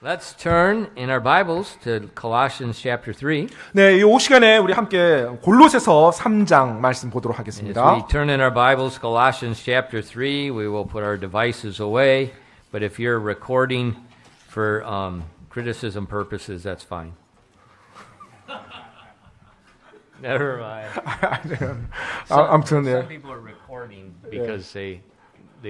Let's turn in our Bibles to Colossians chapter 3. 네, 이 시간에 우리 함께 골로새서 3장 말씀 보도록 As 하겠습니다. we turn in our Bibles, Colossians chapter 3, we will put our devices away. But if you're recording for criticism purposes, that's fine. Never mind. 아무튼 Some 네. people are recording because they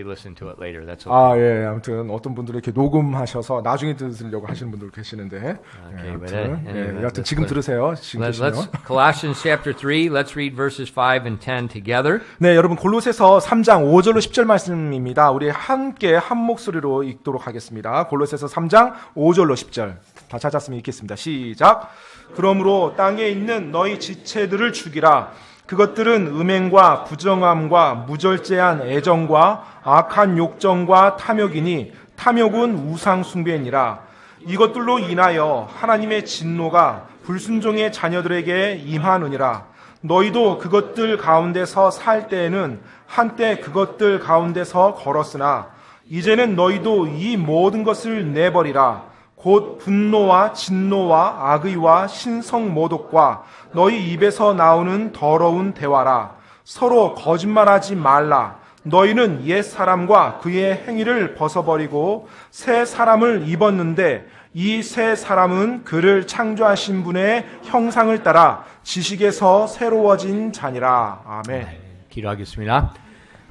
listen to it later. That's okay. 아, 예. 아무튼 어떤 분들이 이렇게 녹음하셔서 나중에 들으려고 하시는 분들 계시는데. Okay, but 아무튼, anyway, 여하튼 지금 들으세요. 지금 Let's 계시면. Colossians chapter 3. Let's read verses 5 and 10 together. 네, 여러분 골로새서 3장 5절로 10절 말씀입니다. 우리 함께 한 목소리로 읽도록 하겠습니다. 골로새서 3장 5절로 10절. 다 찾았으면 읽겠습니다. 시작. 그러므로 땅에 있는 너희 지체들을 죽이라. 그것들은 음행과 부정함과 무절제한 애정과 악한 욕정과 탐욕이니 탐욕은 우상 숭배니라. 이것들로 인하여 하나님의 진노가 불순종의 자녀들에게 임하느니라. 너희도 그것들 가운데서 살 때에는 한때 그것들 가운데서 걸었으나 이제는 너희도 이 모든 것을 내버리라. 곧 분노와 진노와 악의와 신성모독과 너희 입에서 나오는 더러운 대화라. 서로 거짓말하지 말라. 너희는 옛 사람과 그의 행위를 벗어버리고 새 사람을 입었는데 이 새 사람은 그를 창조하신 분의 형상을 따라 지식에서 새로워진 자니라. 아멘. 기도하겠습니다.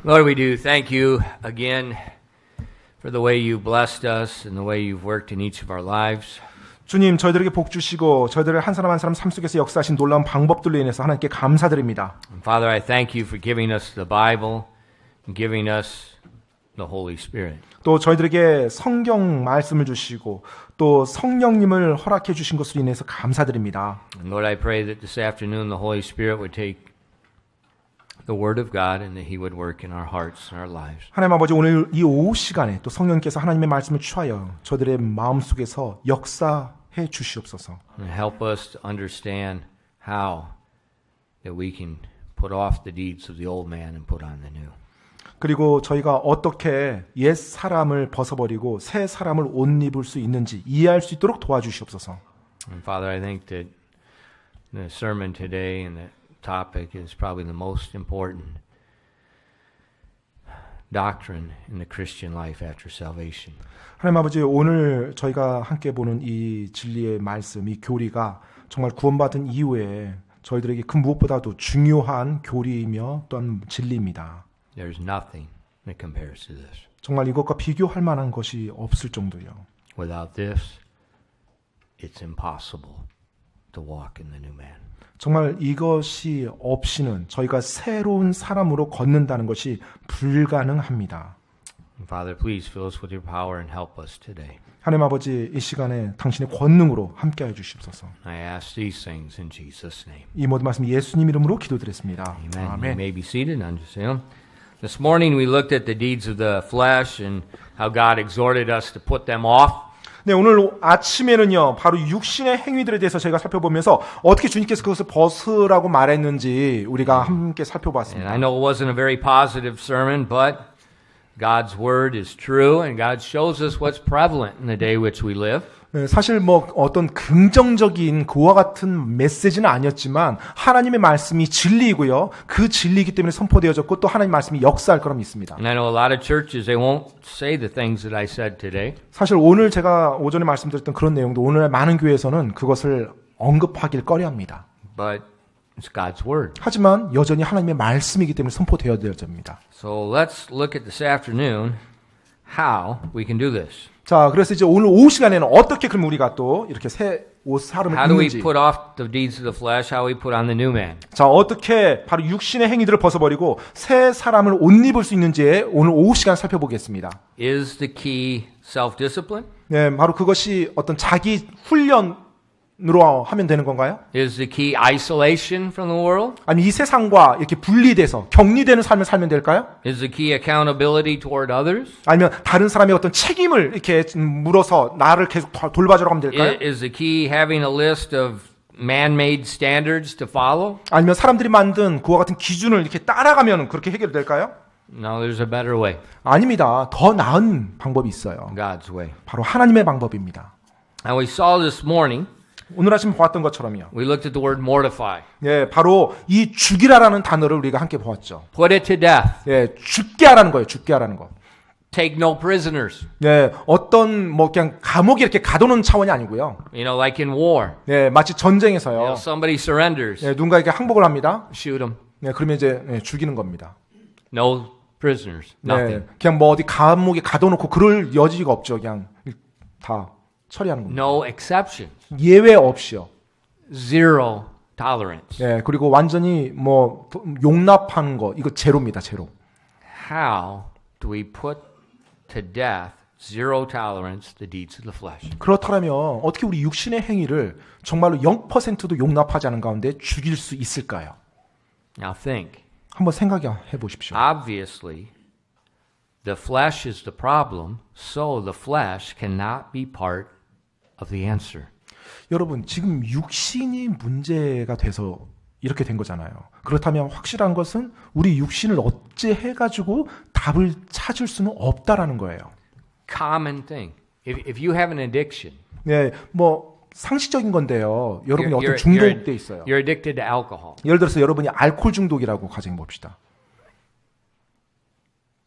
Lord, we do thank you again for the way you blessed us and the way you've worked in each of our lives. 주님, 저희들에게 복 주시고 저희들을 한 사람 한 사람 삶 속에서 역사하신 놀라운 방법들로 인해서 하나님께 감사드립니다. And Father, I thank you for giving us the Bible and giving us the Holy Spirit. 또 저희들에게 성경 말씀을 주시고 또 성령님을 허락해 주신 것으로 인해서 감사드립니다. And Lord, I pray that this afternoon the Holy Spirit would take the Word of God and that He would work in our hearts and our lives. 하나님 아버지, 오늘 이 오후 시간에 또 성령께서 하나님의 말씀을 취하여 저들의 마음속에서 역사해 주시옵소서. And help us to understand how that we can put off the deeds of the old man and put on the new. 그리고 저희가 어떻게 옛 사람을 벗어버리고 새 사람을 옷 입을 수 있는지 이해할 수 있도록 도와주시옵소서. And Father, I think that the sermon today and the topic is probably the most important doctrine in the Christian life after salvation. 하나님 아버지, 오늘 저희가 함께 보는 이 진리의 말씀, 이 교리가 정말 구원받은 이후에 저희들에게 그 무엇보다도 중요한 교리이며 또한 진리입니다. There's nothing that compares to this. 정말 이것과 비교할 만한 것이 없을 정도요. Without this, it's impossible to walk in the new man. 정말 이것이 없이는 저희가 새로운 사람으로 걷는다는 것이 불가능합니다. And Father, please fill us with your power and help us today. 하나님 아버지, 이 시간에 당신의 권능으로 함께하여 주시옵소서. I ask these things in Jesus' name. 이 모든 말씀 예수님 이름으로 기도드렸습니다. Amen. You 아멘. may be seated. Understand. This morning we looked at the deeds of the flesh and how God exhorted us to put them off. 네, 오늘 아침에는요, 바로 육신의 행위들에 대해서 저희가 살펴보면서 어떻게 주님께서 그것을 벗으라고 말했는지 우리가 함께 And 살펴봤습니다. I know it wasn't a very positive sermon, but God's word is true and God shows us what's prevalent in the day which we live. 네, 사실 뭐 어떤 긍정적인 그와 같은 메시지는 아니었지만 하나님의 말씀이 진리이고요. 그 진리이기 때문에 선포되어졌고 또 하나님의 말씀이 역사할 거라 믿습니다. And I know a lot of churches, they won't say the things that I said today. 사실 오늘 제가 오전에 말씀드렸던 그런 내용도 오늘 많은 교회에서는 그것을 언급하길 꺼려합니다. But it's God's word. 하지만 여전히 하나님의 말씀이기 때문에 선포되어집니다. So let's look at this afternoon how we can do this. 자, 그래서 이제 오늘 오후 시간에는 어떻게 그럼 우리가 또 이렇게 새 옷 사람을 How do we 입는지, put off the deeds of the flesh? How we put on the new man? 자, 어떻게 바로 육신의 행위들을 벗어버리고 새 사람을 옷 입을 수 있는지 오늘 오후 시간 살펴보겠습니다. Is the key self-discipline? 네, 바로 그것이 어떤 자기 훈련으로 하면 되는 건가요? Is the key isolation from the world? 아니면 이 세상과 이렇게 분리돼서 격리되는 삶을 살면 될까요? Is the key accountability toward others? 아니면 다른 사람의 어떤 책임을 이렇게 물어서 나를 계속 돌봐주라고 하면 될까요? Is the key having a list of man-made standards to follow? 아니면 사람들이 만든 그와 같은 기준을 이렇게 따라가면 그렇게 해결될까요? No, there's a better way. 아닙니다. 더 나은 방법이 있어요. God's way. 바로 하나님의 방법입니다. And we saw this morning, 오늘 아침 보았던 것처럼요. we looked at the word mortify. 예, 바로 이 죽이라라는 단어를 우리가 함께 보았죠. Put it to death. 예, 죽게 하라는 거예요. 죽게 하라는 거. Take no prisoners. 예, 어떤 뭐 그냥 감옥에 이렇게 가둬놓은 차원이 아니고요. You know, like in war. 예, 마치 You 전쟁에서요. know, somebody surrenders. 예, 누군가에게 항복을 합니다. Shoot them. 예, 그러면 이제 예, 죽이는 겁니다. No prisoners. Nothing. 예, 그냥 뭐 어디 감옥에 가둬놓고 그럴 여지가 없죠. 그냥 다 처리하는 겁니다. No exceptions. 예외 없이요. Zero tolerance. 예, 그리고 완전히 뭐 용납하는 거 이거 제로입니다. 제로. How do we put to death, zero tolerance, the deeds of the flesh? 그렇다면 어떻게 우리 육신의 행위를 정말로 0%도 용납하지 않은 가운데 죽일 수 있을까요? Now think. 한번 생각해 보십시오. Obviously, the flesh is the problem, so the flesh cannot be part of the answer. 여러분, 지금 육신이 문제가 돼서 이렇게 된 거잖아요. 그렇다면 확실한 것은 우리 육신을 어찌해가지고 답을 찾을 수는 없다라는 거예요. Common thing. If you have an addiction, 네, 뭐 상식적인 건데요. 여러분이 어떤 중독돼 있어요. You're addicted to alcohol. 예를 들어서 여러분이 알코올 중독이라고 가정해 봅시다.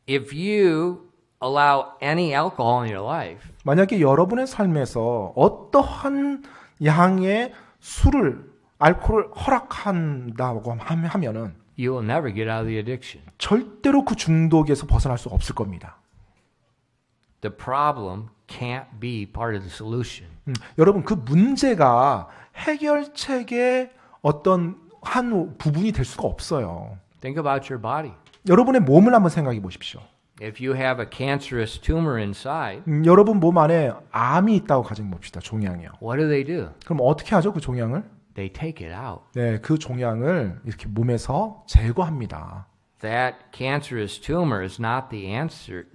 If you allow any alcohol in your life, 만약에 여러분의 삶에서 어떠한 양의 술을 알코올을 허락한다고 하면은 you will never get out of the addiction. 절대로 그 중독에서 벗어날 수 없을 겁니다. The problem can't be part of the solution. 여러분 그 문제가 해결책의 어떤 한 부분이 될 수가 없어요. Think about your body. 여러분의 몸을 한번 생각해 보십시오. If you have a cancerous tumor inside, 여러분 몸 안에 암이 있다고 가정해 봅시다. 종양이요. what do? 그럼 어떻게 하죠? 그 종양을? They take it out. 네, 그 종양을 이렇게 몸에서 제거합니다. That cancerous tumor is not the answer.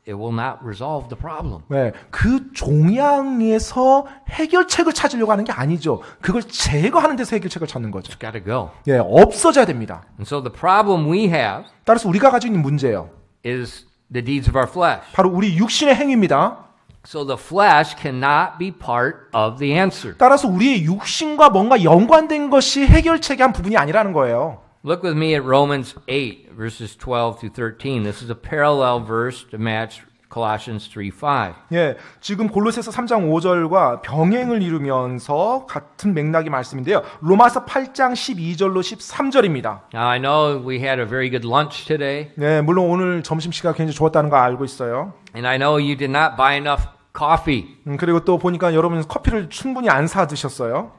It will not resolve the problem. 네, 그 종양에서 해결책을 찾으려고 하는 게 아니죠. 그걸 제거하는 데서 해결책을 찾는 거죠. It's got to go. 네, 없어져야 됩니다. And so the problem we have 따라서 우리가 가지고 있는 문제예요. is the deeds of our flesh. 바로 우리 육신의 행위입니다. So the flesh cannot be part of the answer. 따라서 우리의 육신과 뭔가 연관된 것이 해결책의 한 부분이 아니라는 거예요. Look with me at Romans 8, verses 12 through 13. This is a parallel verse to match Colossians 3:5. 예, 지금 골로새서 3장 5절과 병행을 이루면서 같은 맥락의 말씀인데요. 로마서 8장 12절로 13절입니다. Now I know we had a very good lunch today, 네, 물론 오늘 점심시간 굉장히 좋았다는 거 알고 있어요. and I know you did not buy enough coffee. 그리고 또 보니까 여러분 커피를 충분히 안 사 드셨어요.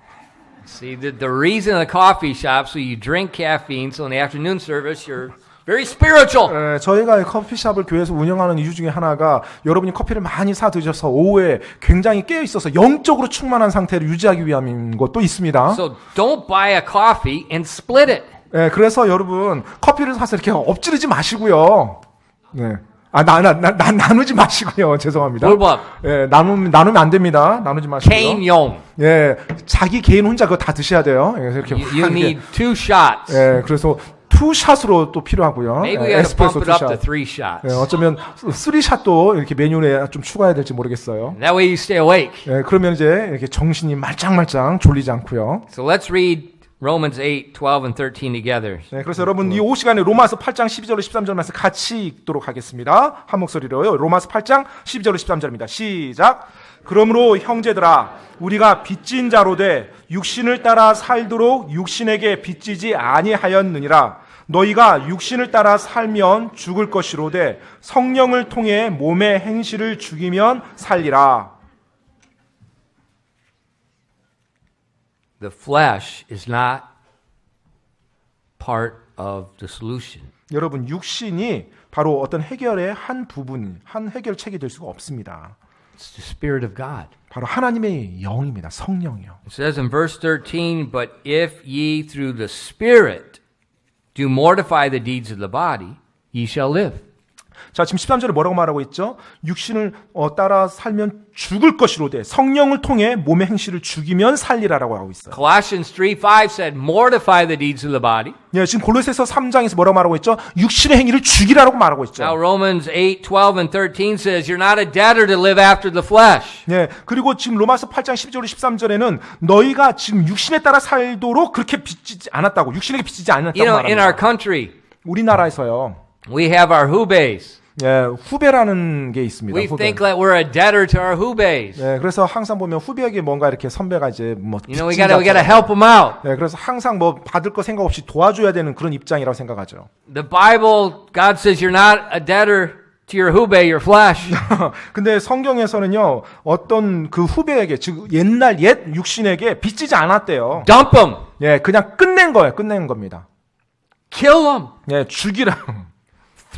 See, the reason of the coffee shop, so you drink caffeine, so in the afternoon service you're very spiritual. 예, 저희가 커피숍을 교회에서 운영하는 이유 중에 하나가 여러분이 커피를 많이 사 드셔서 오후에 굉장히 깨어 있어서 영적으로 충만한 상태를 유지하기 위함인 것도 있습니다. So don't buy a coffee and split it. 예, 그래서 여러분 커피를 사서 이렇게 엎지르지 마시고요. 네. 나누지 마시고요. 죄송합니다. 불법. 예, 나누면 안 됩니다. 나누지 마시고요. 개인용. 예, 자기 개인 혼자 그거 다 드셔야 돼요. 예, 이렇게 You 확 need 2 shots. 예, 그래서 투샷으로 또 필요하고요. Maybe we 예, have to bump 에스프레소 it up to 투샷. 3 shots. 예, 어쩌면 3샷도 이렇게 메뉴에 좀 추가해야 될지 모르겠어요. That way you stay awake. 예, 그러면 이제 이렇게 정신이 말짱말짱 졸리지 않고요. So let's read Romans 8, 12 and 13 together. 네, 그래서 여러분 이 5시간에 로마서 8장 12절로 13절 말씀 같이 읽도록 하겠습니다. 한 목소리로요. 로마서 8장 12절로 13절입니다. 시작. 그러므로 형제들아 우리가 빚진 자로 돼 육신을 따라 살도록 육신에게 빚지지 아니하였느니라. 너희가 육신을 따라 살면 죽을 것이로되 성령을 통해 몸의 행실을 죽이면 살리라. The flesh is not part of the solution. 여러분 육신이 바로 어떤 해결의 한 부분, 한 해결책이 될 수가 없습니다. It's the Spirit of God. 바로 하나님의 영입니다. 성령이요. It says in verse 13, But if ye through the Spirit do mortify the deeds of the body, ye shall live. 자, 지금 13절에 뭐라고 말하고 있죠? 육신을 따라 살면 죽을 것이로되 성령을 통해 몸의 행실을 죽이면 살리라라고 하고 있어요. Colossians 3:5 said, mortify the deeds of the body. 예, 지금 골로새서 3장에서 뭐라고 말하고 있죠? 육신의 행위를 죽이라고 말하고 있죠. Now Romans 8:12 and 13 says, you're not a debtor to live after the flesh. 예, 그리고 지금 로마서 8장 12절 13절에는 너희가 지금 육신에 따라 살도록 그렇게 빚지지 않았다고, 육신에게 빚지지 않았다고 You know, in our 말합니다. country, 우리나라에서요, we have our hubeis. 예, 후배라는 게 있습니다. We 후배. think that we're a debtor to our hubeis. 예, 그래서 항상 보면 후배에게 뭔가 이렇게 선배가 이제 뭐 You know, we 빚진 gotta 자처럼. help them out. 예, 그래서 항상 뭐 받을 거 생각 없이 도와줘야 되는 그런 입장이라고 생각하죠. The Bible, God says you're not a debtor to your hube, your flesh. 근데 성경에서는요, 어떤 그 후배에게, 즉 옛날 옛 육신에게 빚지지 않았대요. Dump them. 예, 그냥 끝낸 거예요. 끝낸 겁니다. Kill them 예, 죽이라.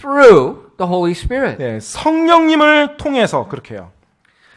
through the Holy Spirit. 예, 성령님을 통해서 그렇게 해요.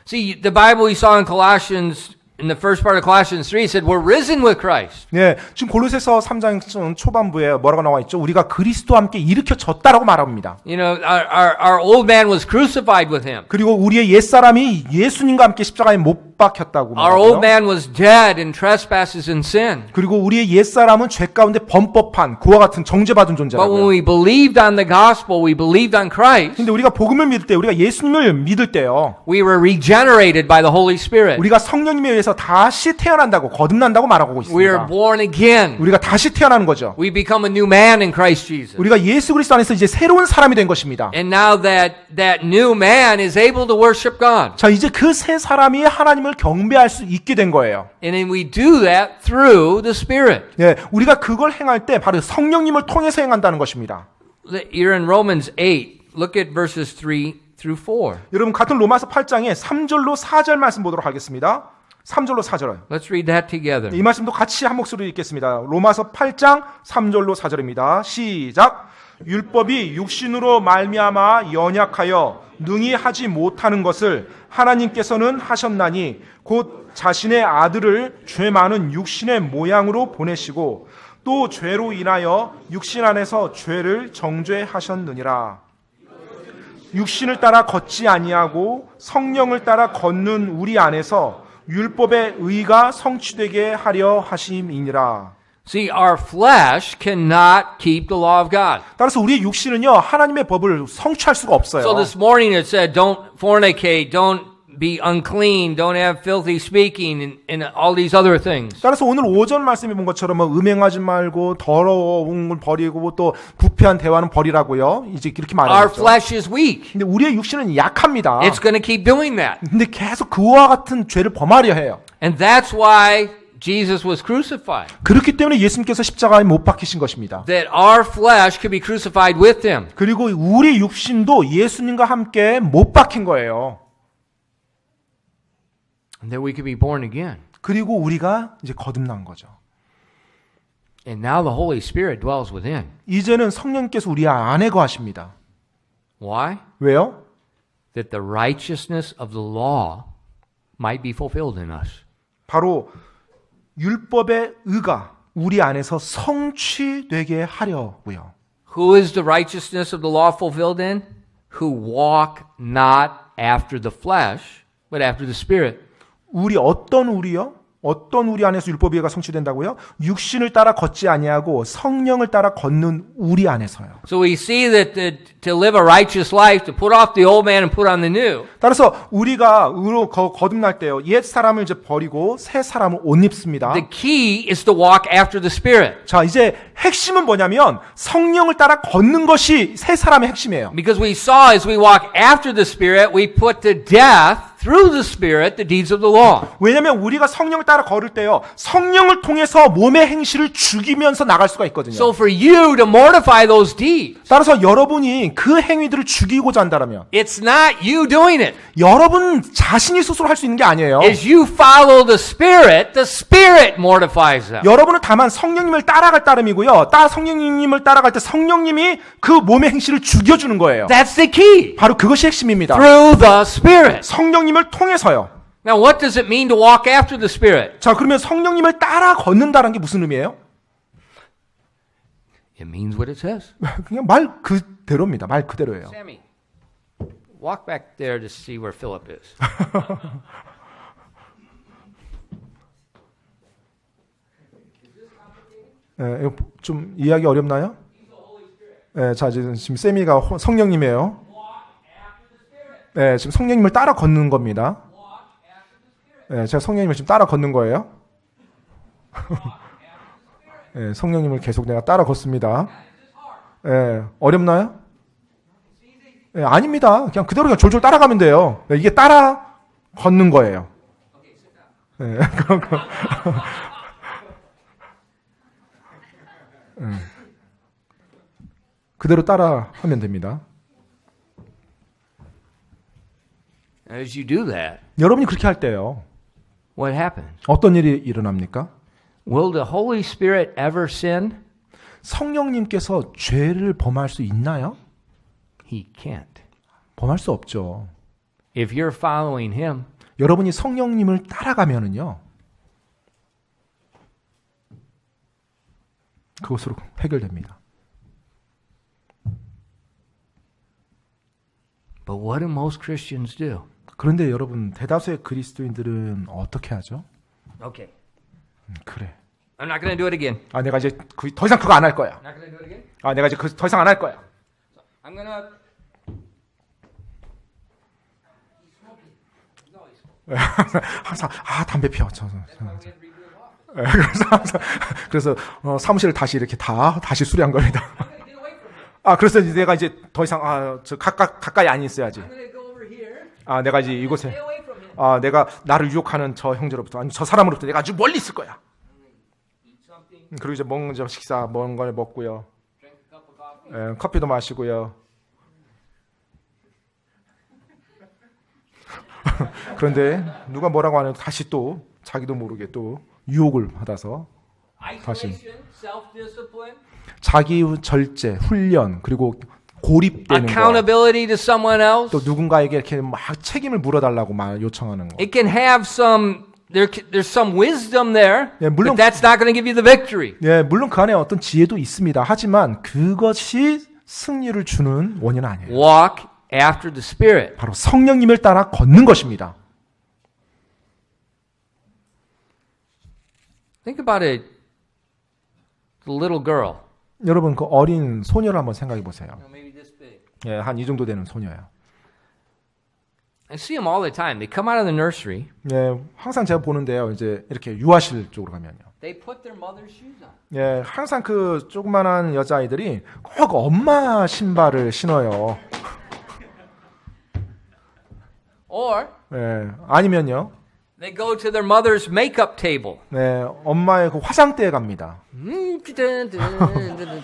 See, the Bible we saw in Colossians, in the first part of Colossians 3, said we're risen with Christ. 예, 지금 골로새서 3장 초반부에 뭐라고 나와 있죠? 우리가 그리스도와 함께 일으켜졌다라고 말합니다. You know, our old man was crucified with him. 그리고 우리의 옛사람이 예수님과 함께 십자가에 못 박혔다고 Our old 말하고요. man was dead in trespasses and sin. 그리고 우리의 옛사람은 죄 가운데 범법한 그와 같은 정죄받은 But when 존재라고요. we believed on the gospel, we believed on Christ, 근데 우리가 복음을 믿을 때, 우리가 예수님을 믿을 때요, we were regenerated by the Holy Spirit. 우리가 성령님에 의해서 다시 태어난다고, 거듭난다고 말하고 We are 있습니다. born again. 우리가 다시 태어나는 거죠. We become a new man in Christ Jesus. 우리가 예수 그리스도 안에서 이제 새로운 사람이 된 것입니다. And now that new man is able to worship God. 자, 이제 그 새 사람이 하나님을 경배할 수 있게 된 거예요. And then we do that through the Spirit. 예, 우리가 그걸 행할 때 바로 성령님을 통해서 행한다는 것입니다. You're in Romans 8. Look at verses 3 through 4. 여러분, 같은 로마서 8장에 3절로 4절 말씀 보도록 하겠습니다. 3절로 4절. Let's read that together. 이 말씀도 같이 한 목소리로 읽겠습니다. 로마서 8장 3절로 4절입니다. 시작. 율법이 육신으로 말미암아 연약하여 능히 하지 못하는 것을 하나님께서는 하셨나니 곧 자신의 아들을 죄 많은 육신의 모양으로 보내시고 또 죄로 인하여 육신 안에서 죄를 정죄하셨느니라. 육신을 따라 걷지 아니하고 성령을 따라 걷는 우리 안에서 율법의 의가 성취되게 하려 하심이니라. See, our flesh cannot keep the law of God. 따라서 우리의 육신은요, 하나님의 법을 성취할 수가 없어요. So this morning it said, don't fornicate, don't be unclean, don't have filthy speaking, and all these other things. 따라서 오늘 오전 말씀에 본 것처럼 음행하지 말고 더러운 걸 버리고 또 부패한 대화는 버리라고요. 이제 이렇게 Our 말하고 있죠. flesh is weak. 근데 우리의 육신은 약합니다. It's going to keep doing that. 근데 계속 그와 같은 죄를 범하려 해요. And that's why Jesus was crucified. 그렇기 때문에 예수님께서 십자가에 못 박히신 것입니다. That our flesh could be crucified with him. 그리고 우리 육신도 예수님과 함께 못 박힌 거예요. And that we could be born again. 그리고 우리가 이제 거듭난 거죠. And now the Holy Spirit dwells within. 이제는 성령께서 우리 안에 거하십니다. Why? 왜요? That the righteousness of the law might be fulfilled in us. 바로 율법의 의가 우리 안에서 성취되게 하려고요. Who is the righteousness of the law fulfilled in? Who walk not after the flesh, but after the Spirit. 어떤 우리 안에서 율법의 의가 성취된다고요? 육신을 따라 걷지 아니하고 성령을 따라 걷는 우리 안에서요. So we see that to live a righteous life, to put off the old man and put on the new, 따라서 우리가 의로 거듭날 때요, 옛 사람을 이제 버리고 새 사람을 옷 입습니다. the key is to walk after the Spirit. 자, 이제 핵심은 뭐냐면 성령을 따라 걷는 것이 새 사람의 핵심이에요. Because we saw as we walk after the Spirit, we put to death through the Spirit the deeds of the law. 왜냐하면 우리가 성령을 따라 걸을 때요, 성령을 통해서 몸의 행실을 죽이면서 나갈 수가 있거든요. So for you to mortify those deeds, 따라서 여러분이 그 행위들을 죽이고자 한다면 it's not you doing it. 여러분 자신이 스스로 할 수 있는 게 아니에요. As you follow the Spirit mortifies them. 여러분은 다만 성령님을 따라갈 따름이고요. 성령님을 따라갈 때 성령님이 그 몸의 행실을 죽여주는 거예요. That's the key. 바로 그것이 핵심입니다. Through the Spirit. 성령님을 통해서요. Now what does it mean to walk after the Spirit? 자, 그러면 성령님을 따라 걷는다는 게 무슨 의미예요? It means what it says. 그냥 말 그대로입니다. 말 그대로예요. Sammy, walk back there to see where Philip is. 이거 좀 이해하기 어렵나요? 자, 지금 세미가 성령님이에요. 지금 성령님을 따라 걷는 겁니다. 제가 성령님을 지금 따라 걷는 거예요. 성령님을 계속 내가 따라 걷습니다. 어렵나요? 아닙니다. 그냥 졸졸 따라가면 돼요. 이게 따라 걷는 거예요. 그대로 따라 하면 됩니다. As you do that, 여러분이 그렇게 할 때요. what happens? 어떤 일이 일어납니까? Will the Holy Spirit ever sin? 성령님께서 죄를 범할 수 있나요? He can't. 범할 수 없죠. If you're following Him, 여러분이 성령님을 따라가면은요. 그것으로 해결됩니다. but what do most Christians do? 그런데 여러분 대다수의 그리스도인들은 어떻게 하죠? Okay. 그래. I'm not going to do it again. 내가 이제 더 이상 그거 안 할 거야. Not going to do it again. 내가 이제 더 이상 안 할 거야. I'm going to 항상 담배 피워. 그래서 사무실을 다시 이렇게 다시 수리한 겁니다. 그래서 내가 이제 더 이상 저 가까이 안 있어야지. 내가 이제 이곳에 내가 나를 유혹하는 저 형제로부터 아니 저 사람으로부터 내가 아주 멀리 있을 거야. 그리고 이제 먼저 식사 뭔가를 먹고요. 커피도 마시고요. 그런데 누가 뭐라고 하면 다시 또 자기도 모르게 또 유혹을 받아서 다시 자기 절제, 훈련 그리고 고립되는 거. accountability to someone else. 또 누군가에게 이렇게 막 책임을 물어달라고 막 요청하는 거. It can have there's some wisdom there, 물론 but that's not going to give you the victory. 물론 그 안에 어떤 지혜도 있습니다. 하지만 그것이 승리를 주는 원인은 아니에요. Walk after the Spirit. 바로 성령님을 따라 걷는 것입니다. Think about it. The little girl. 여러분 그 어린 소녀를 한번 생각해 보세요. Maybe this big. 한 이 정도 되는 소녀예요. I see them all the time. They come out of the nursery. 항상 제가 보는데요. 이제 이렇게 유아실 쪽으로 가면요. They put their mother's shoes on. 항상 그 조그만한 여자아이들이 꼭 엄마 신발을 신어요. Or 아니면요. they go to their mother's makeup table. 엄마의 그 화장대에 갑니다.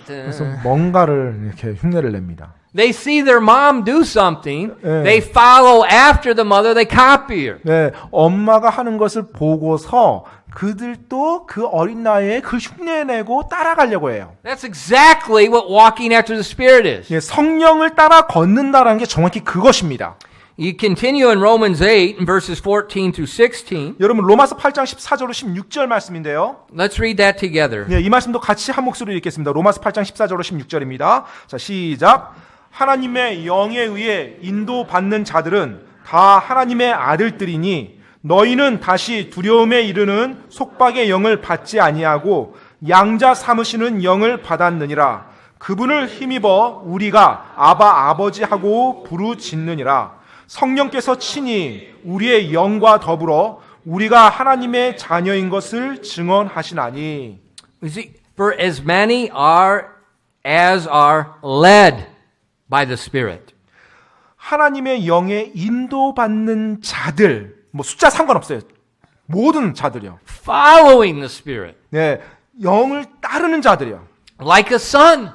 그래서 뭔가를 이렇게 흉내를 냅니다. They see their mom do something. They follow after the mother. They copy her. 엄마가 하는 것을 보고서 그들도 그 어린 나이에 그 흉내내고 따라가려고 해요. That's exactly what walking after the Spirit is. 성령을 따라 걷는다라는 게 정확히 그것입니다. You continue in Romans 8 verses 14 through 16. 여러분 로마서 8장 14절로 16절 말씀인데요. Let's read that together. 이 말씀도 같이 한 목소리로 읽겠습니다. 로마서 8장 14절로 16절입니다. 자, 시작. 하나님의 영에 의해 인도받는 자들은 다 하나님의 아들들이니 너희는 다시 두려움에 이르는 속박의 영을 받지 아니하고 양자 삼으시는 영을 받았느니라. 그분을 힘입어 우리가 아바 아버지 하고 부르짖느니라. 성령께서 친히 우리의 영과 더불어 우리가 하나님의 자녀인 것을 증언하시나니. You see, for as many as are led by the Spirit. 하나님의 영에 인도받는 자들, 숫자 상관없어요. 모든 자들이요. Following the Spirit. 영을 따르는 자들이요. Like a son.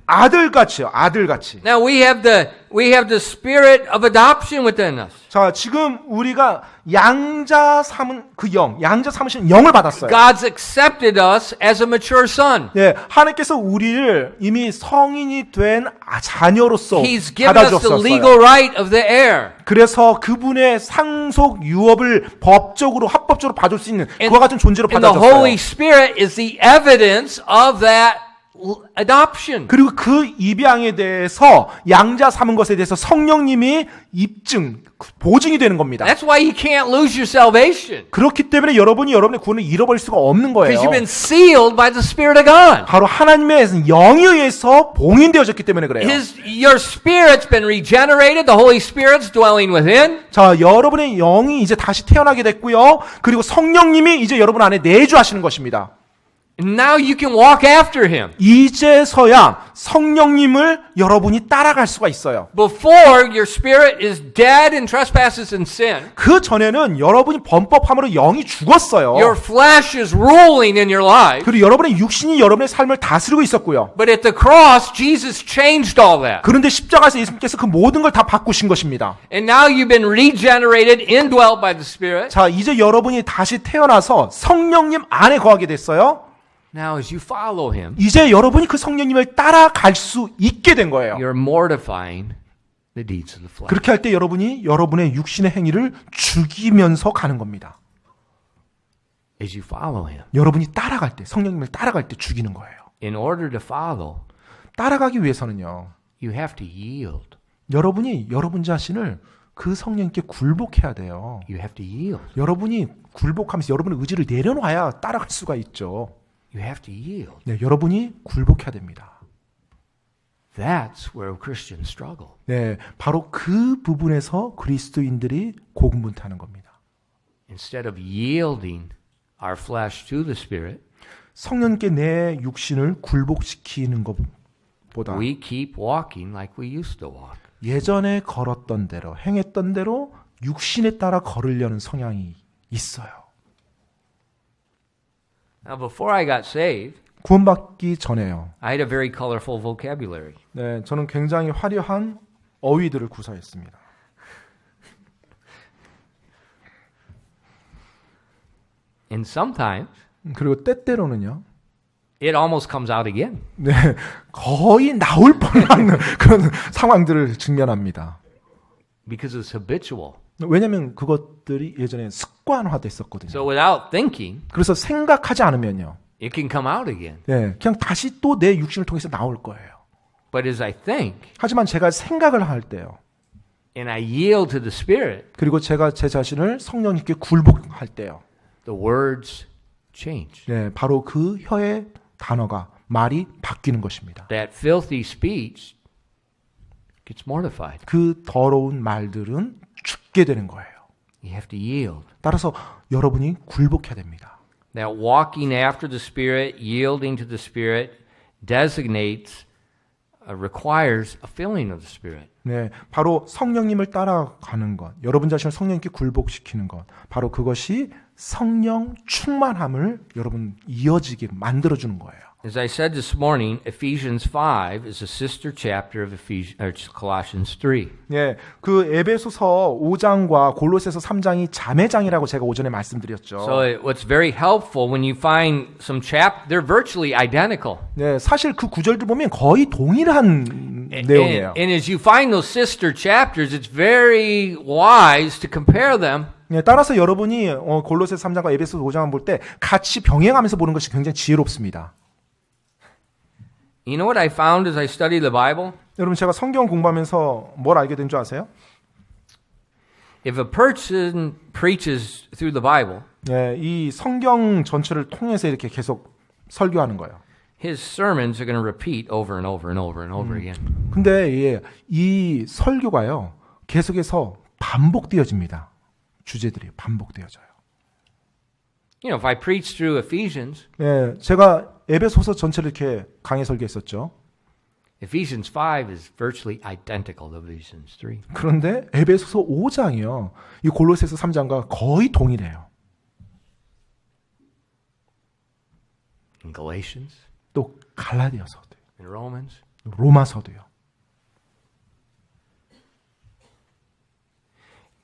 아들같이요. 아들같이. Now we have the spirit of adoption within us. 자, 지금 우리가 양자 삼은 그 양자 삼으신 영을 받았어요. God's accepted us as a mature son. 하나님께서 우리를 이미 성인이 된 자녀로서 He's given us the legal 받아주셨어요. right of the heir. 그래서 그분의 상속 유업을 법적으로 합법적으로 받을 수 있는 그와 같은 존재로 And the Holy 받아줬어요. Spirit is the evidence of that adoption. 그리고 그 입양에 대해서 양자 삼은 것에 대해서 성령님이 입증, 보증이 되는 겁니다. That's why you can't lose your salvation. 그렇기 때문에 여러분이 여러분의 구원을 잃어버릴 수가 없는 거예요. Because you've been sealed by the Spirit of God. 바로 하나님의 영에 의해서 봉인되어졌기 때문에 그래요. Your spirit's been regenerated. The Holy Spirit's dwelling within. 자, 여러분의 영이 이제 다시 태어나게 됐고요. 그리고 성령님이 이제 여러분 안에 내주하시는 것입니다. And now you can walk after Him. 이제서야 성령님을 여러분이 따라갈 수가 있어요. Before, your spirit is dead in trespasses and sin. 그 전에는 여러분이 범법함으로 영이 죽었어요. Your flesh is ruling in your life. 그리고 여러분의 육신이 여러분의 삶을 다스리고 있었고요. But at the cross, Jesus changed all that. 그런데 십자가에서 예수님께서 그 모든 걸 다 바꾸신 것입니다. And now you've been regenerated, indwelt by the Spirit. 자, 이제 여러분이 다시 태어나서 성령님 안에 거하게 됐어요. Now as you follow Him, 이제 여러분이 그 성령님을 따라갈 수 있게 된 거예요. you're mortifying the deeds of the flesh. 그렇게 할 때 여러분이 여러분의 육신의 행위를 죽이면서 가는 겁니다. As you follow Him. 여러분이 따라갈 때, 성령님을 따라갈 때 죽이는 거예요. In order to follow, 따라가기 위해서는요. you have to yield. 여러분이 여러분 자신을 그 성령님께 굴복해야 돼요. You have to yield. 여러분이 굴복하면서 여러분의 의지를 내려놔야 따라갈 수가 있죠. You have to yield. 네, 여러분이 굴복해야 됩니다. That's where Christians struggle. 네, 바로 그 부분에서 그리스도인들이 고군분투하는 겁니다. Instead of yielding our flesh to the Spirit, 성령께 내 육신을 굴복시키는 것보다 we keep walking like we used to walk. 예전에 걸었던 대로, 행했던 대로 육신에 따라 걸으려는 성향이 있어요. Now, before I got saved, 구원받기 전에요. I had a very colorful vocabulary. 네, 저는 굉장히 화려한 어휘들을 구사했습니다. And sometimes 그리고 때때로는요. it almost comes out again. 네, 거의 나올 뻔한 그런 상황들을 직면합니다. Because it's habitual. 왜냐하면 그것들이 예전에 습관화됐었거든요. So without thinking, 그래서 생각하지 않으면요. it can come out again. 네, 그냥 다시 또 내 육신을 통해서 나올 거예요. But as I think 하지만 제가 생각을 할 때요. and I yield to the Spirit, 그리고 제가 제 자신을 성령님께 굴복할 때요. the words change. 네, 바로 그 혀의 단어가 말이 바뀌는 것입니다. That filthy speech gets mortified. 그 더러운 말들은 죽게 되는 거예요. You have to yield. 따라서 여러분이 굴복해야 됩니다. That walking after the Spirit, yielding to the Spirit, designates, requires a filling of the Spirit. 네, 바로 성령님을 따라가는 것, 여러분 자신을 성령님께 굴복시키는 것, 바로 그것이 성령 충만함을 여러분 이어지게 만들어주는 거예요. As I said this morning, Ephesians 5 is a sister chapter of Colossians 3. 예, 그 에베소서 5장과 골로새서 3장이 자매장이라고 제가 오전에 말씀드렸죠. So what's very helpful when you find some they're virtually identical. 네, 사실 그 구절들 보면 거의 동일한 내용이에요. And as you find those sister chapters, it's very wise to compare them. 네, 따라서 여러분이 골로새서 3장과 에베소서 5장을 볼 때 같이 병행하면서 보는 것이 굉장히 지혜롭습니다. You know what I found as I studied the Bible? 여러분 제가 성경 공부하면서 뭘 알게 된 줄 아세요? If a person preaches through the Bible, 네, 이 성경 전체를 통해서 이렇게 계속 설교하는 거예요. his sermons are going to repeat over and over and over and over again. 근데 예, 이 설교가요 계속해서 반복되어집니다. 주제들이 반복되어져요. You know, if I preach through Ephesians, 예, 제가 에베소서 전체를 이렇게 강의 설교했었죠. Ephesians 5 is virtually identical to Ephesians 3. 그런데 에베소서 5장이요. 이 골로새서 3장과 거의 동일해요. In Galatians, 또 갈라디아서도, in Romans, 로마서도요.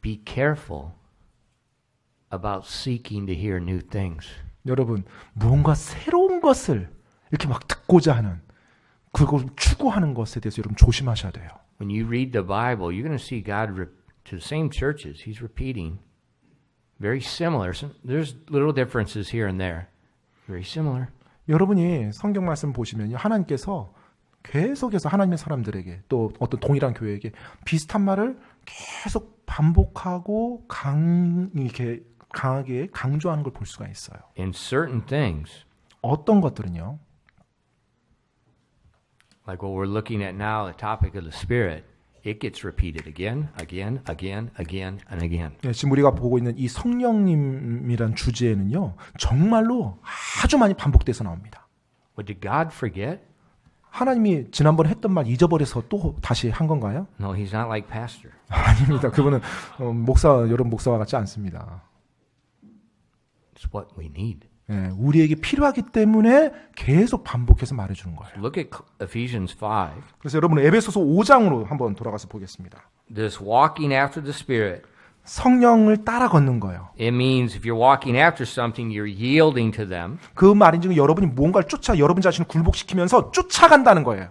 be careful about seeking to hear new things. 여러분, 무언가 새로운 것을 이렇게 막 듣고자 하는 그걸 추구하는 것에 대해서 여러분 조심하셔야 돼요. When you read the Bible, you're going to see God to the same churches. He's repeating very similar. There's little differences here and there. Very similar. 여러분이 성경 말씀 보시면요. 하나님께서 계속해서 하나님의 사람들에게 또 어떤 동일한 교회에게 비슷한 말을 계속 반복하고 이렇게 강하게 강조하는 걸 볼 수가 있어요. In certain things, 어떤 것들은요. like what we're looking at now, the topic of the Spirit, it gets repeated again, again, again, again, and again. 네, 지금 우리가 보고 있는 이 성령님이란 주제에는요. 정말로 아주 많이 반복돼서 나옵니다. But did God forget? 하나님이 지난번에 했던 말 잊어버려서 또 다시 한 건가요? No, he's not like pastor. 아닙니다. 그분은 여러분 목사와 같지 않습니다. It's what we need. 예, 우리에게 필요하기 때문에 계속 반복해서 말해주는 거예요. Look at Ephesians 5. 그래서 여러분 에베소서 5장으로 한번 돌아가서 보겠습니다. This walking after the Spirit, 성령을 따라 걷는 거예요. it means if you're walking after something, you're yielding to them. 그 말인즉 여러분이 뭔가를 여러분 자신을 굴복시키면서 쫓아간다는 거예요.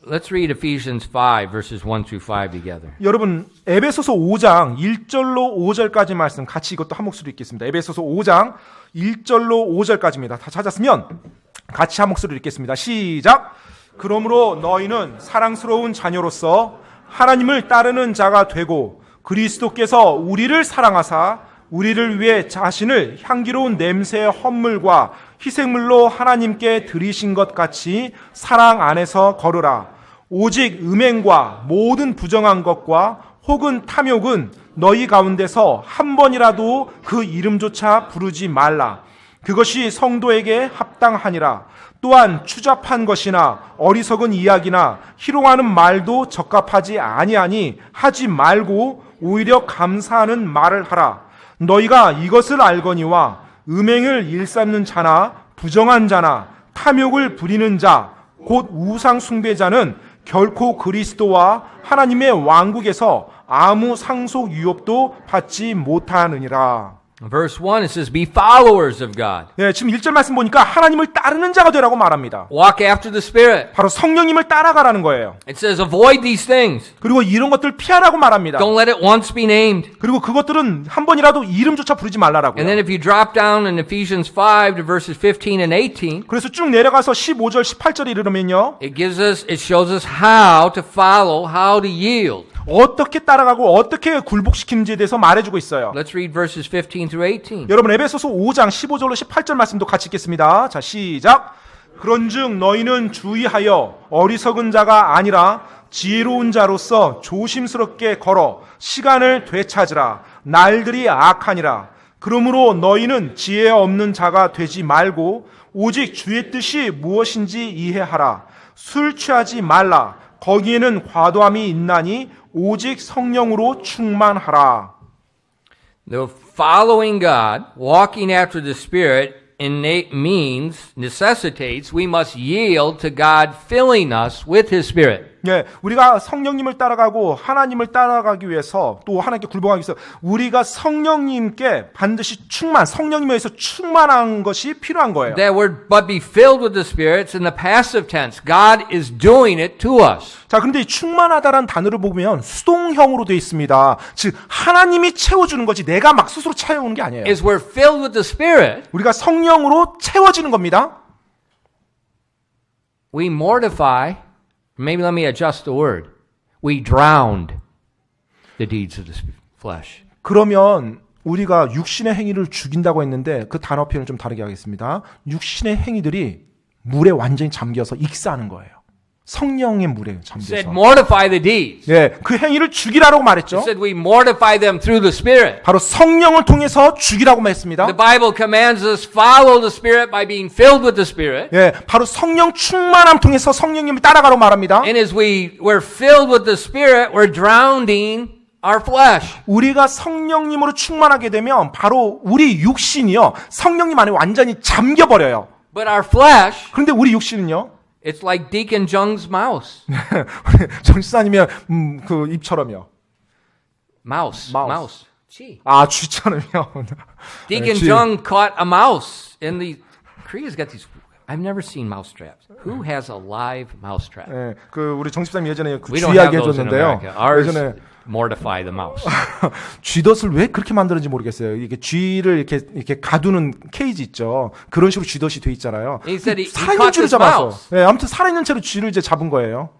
Let's read Ephesians 5, verses 1 through 5 together. 여러분 에베소서 5장 1절로 5절까지 말씀 같이 이것도 한 목소리로 읽겠습니다. 에베소서 5장 1절로 5절까지입니다. 다 찾았으면 같이 한 목소리로 읽겠습니다. 시작! 그러므로 너희는 사랑스러운 자녀로서 하나님을 따르는 자가 되고 그리스도께서 우리를 사랑하사 우리를 위해 자신을 향기로운 냄새의 헌물과 희생물로 하나님께 드리신 것 같이 사랑 안에서 걸으라. 오직 음행과 모든 부정한 것과 혹은 탐욕은 너희 가운데서 한 번이라도 그 이름조차 부르지 말라. 그것이 성도에게 합당하니라. 또한 추잡한 것이나 어리석은 이야기나 희롱하는 말도 적합하지 아니하니 하지 말고 오히려 감사하는 말을 하라. 너희가 이것을 알거니와 음행을 일삼는 자나 부정한 자나 탐욕을 부리는 자 곧 우상 숭배자는 결코 그리스도와 하나님의 왕국에서 아무 상속 유업도 받지 못하느니라. Verse 1, it says, be followers of God. 예, 지금 1절 말씀 보니까 하나님을 따르는 자가 되라고 말합니다. Walk after the Spirit. 바로 성령님을 따라가라는 거예요. It says, avoid these things. 그리고 이런 것들 피하라고 말합니다. Don't let it once be named. 그리고 그것들은 한 번이라도 이름조차 부르지 말라라고요. And then if you drop down in Ephesians 5 to verses 15 and 18, 그래서 쭉 내려가서 15절, 18절에 이르면요. it shows us how to follow, how to yield. 어떻게 따라가고 어떻게 굴복시키는지에 대해서 말해주고 있어요. Let's read verses 15 through 18. 여러분 에베소서 5장 15절로 18절 말씀도 같이 읽겠습니다. 자, 시작. 그런즉 너희는 주의하여 어리석은 자가 아니라 지혜로운 자로서 조심스럽게 걸어 시간을 되찾으라. 날들이 악하니라. 그러므로 너희는 지혜 없는 자가 되지 말고 오직 주의 뜻이 무엇인지 이해하라. 술 취하지 말라. 거기에는 과도함이 있나니 오직 성령으로 충만하라. The following God, walking after the Spirit, necessitates we must yield to God filling us with His Spirit. 예, 우리가 성령님을 따라가고 하나님을 따라가기 위해서 또 하나님께 굴복하기 위해서 우리가 성령님께 반드시 성령님에 의해서 충만한 것이 필요한 거예요. That word, but be filled with the Spirit, it's in the passive tense. God is doing it to us. 자, 그런데 이 충만하다라는 단어를 보면 수동형으로 되어 있습니다. 즉 하나님이 채워주는 거지 내가 막 스스로 채우는 게 아니에요. Is we're filled with the Spirit. 우리가 성령으로 채워지는 겁니다. We mortify. Maybe let me adjust the word. We drowned the deeds of the flesh. 그러면 우리가 육신의 행위를 죽인다고 했는데 그 단어 표현을 좀 다르게 하겠습니다. 육신의 행위들이 물에 완전히 잠겨서 익사하는 거예요. 성령의 물에 잠겨서. Said mortify the deeds. 예, 그 행위를 죽이라고 말했죠. It said we mortify them through the Spirit. 바로 성령을 통해서 죽이라고 말했습니다. The Bible commands us follow the Spirit by being filled with the Spirit. 예, 바로 성령 충만함 통해서 성령님을 따라가라고 말합니다. And as we're filled with the Spirit, we're drowning our flesh. 우리가 성령님으로 충만하게 되면 바로 우리 육신이요 성령님 안에 완전히 잠겨 버려요. But our flesh, 그런데 우리 육신은요. it's like Deacon Jung's mouse. 정치사님이면 그 입처럼요. Mouse. Gee. 아, 쥐처럼요. Deacon 쥐. Jung caught a mouse in the Korea's got these. I've never seen mouse traps. Who has a live mouse trap? 예, 그 우리 정치사님 예전에 그 We don't 쥐 이야기 have those in 해줬는데요. America. Ours, 예전에 mortify the mouse. 쥐덫을 왜 그렇게 만드는지 모르겠어요. 이게 쥐를 이렇게 가두는 케이지 있죠. 그런 식으로 쥐덫이 돼 있잖아요. He said he 살아있는 caught 쥐를 this 잡았어. mouse. 네, 아무튼 살아있는 채로 쥐를 이제 잡은 거예요.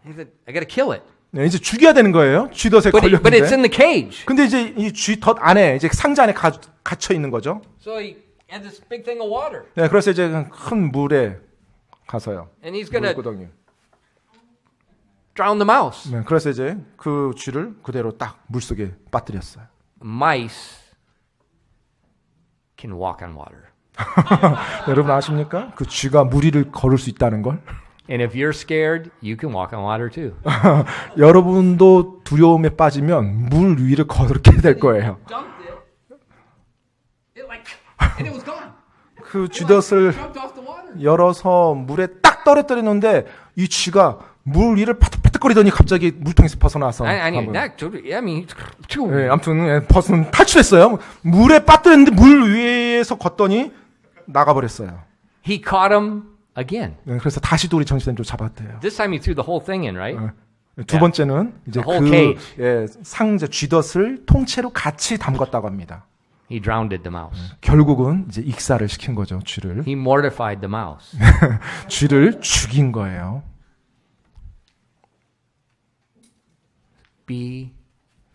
He said, I got to kill it. 네, 이제 죽여야 되는 거예요. 쥐덫에 But it's 걸렸는데. in the cage. 근데 이제 이 쥐덫 안에 이제 상자 안에 갇혀 있는 거죠. So he had this big thing of water. 네, 그래서 이제 큰 물에 가서요. And he's going to 물구덩이. drown the mouse. 네, 그래서 이제 그 쥐를 그대로 딱 물속에 빠뜨렸어요. Mice can walk on water. 여러분 아십니까? 그 쥐가 물 위를 걸을 수 있다는 걸? And if you're scared, you can walk on water too. 여러분도 두려움에 빠지면 물 위를 걸게 될 거예요. Dumped it. And it was gone. 그 쥐덫을 Jumped off the water. 열어서 물에 딱 떨어뜨렸는데 이 쥐가 물 위를 파득파득거리더니 갑자기 물통에서 벗어나서 한번. 네, 아무튼 탈출했어요. 물에 빠뜨렸는데 물 위에서 걷더니 나가버렸어요. He caught him again. 네, 그래서 다시 또 우리 정신을 좀 잡았대요. This time he threw the whole thing in, right? 두 번째는 이제 The whole cage. 상자 쥐덫을 통째로 같이 담궜다고 합니다. He drowned the mouse. 결국은 이제 익사를 시킨 거죠, 쥐를. He mortified the mouse. 쥐를 죽인 거예요. Be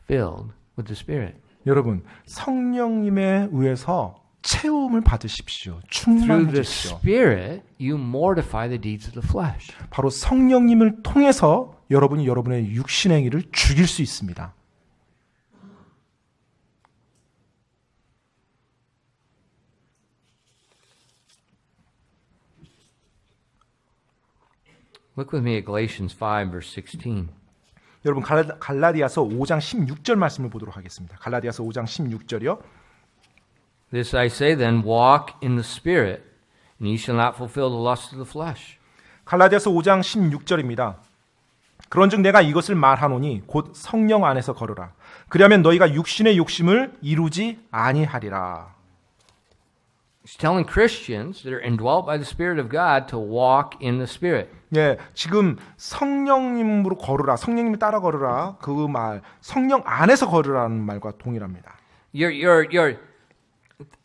filled with the Spirit. 여러분, 성령님에 의해서 채움을 받으십시오. Through the 충만해지십시오. Spirit, you mortify the deeds of the flesh. 바로 성령님을 통해서 여러분이 여러분의 육신의 행위를 죽일 수 있습니다. Look with me at Galatians 5, verse 16. 여러분 갈라디아서 5장 16절 말씀을 보도록 하겠습니다. 갈라디아서 5장 16절이요. This I say then, walk in the Spirit, and ye shall not fulfill the lust of the flesh. 갈라디아서 5장 16절입니다. 그런즉 내가 이것을 말하노니 곧 성령 안에서 걸으라. 그리하면 너희가 육신의 욕심을 이루지 아니하리라. He's telling Christians that are indwelt by the Spirit of God to walk in the Spirit. 예, 지금 성령님으로 걸으라, 성령님을 따라 걸으라 그 말, 성령 안에서 걸으라는 말과 동일합니다. You're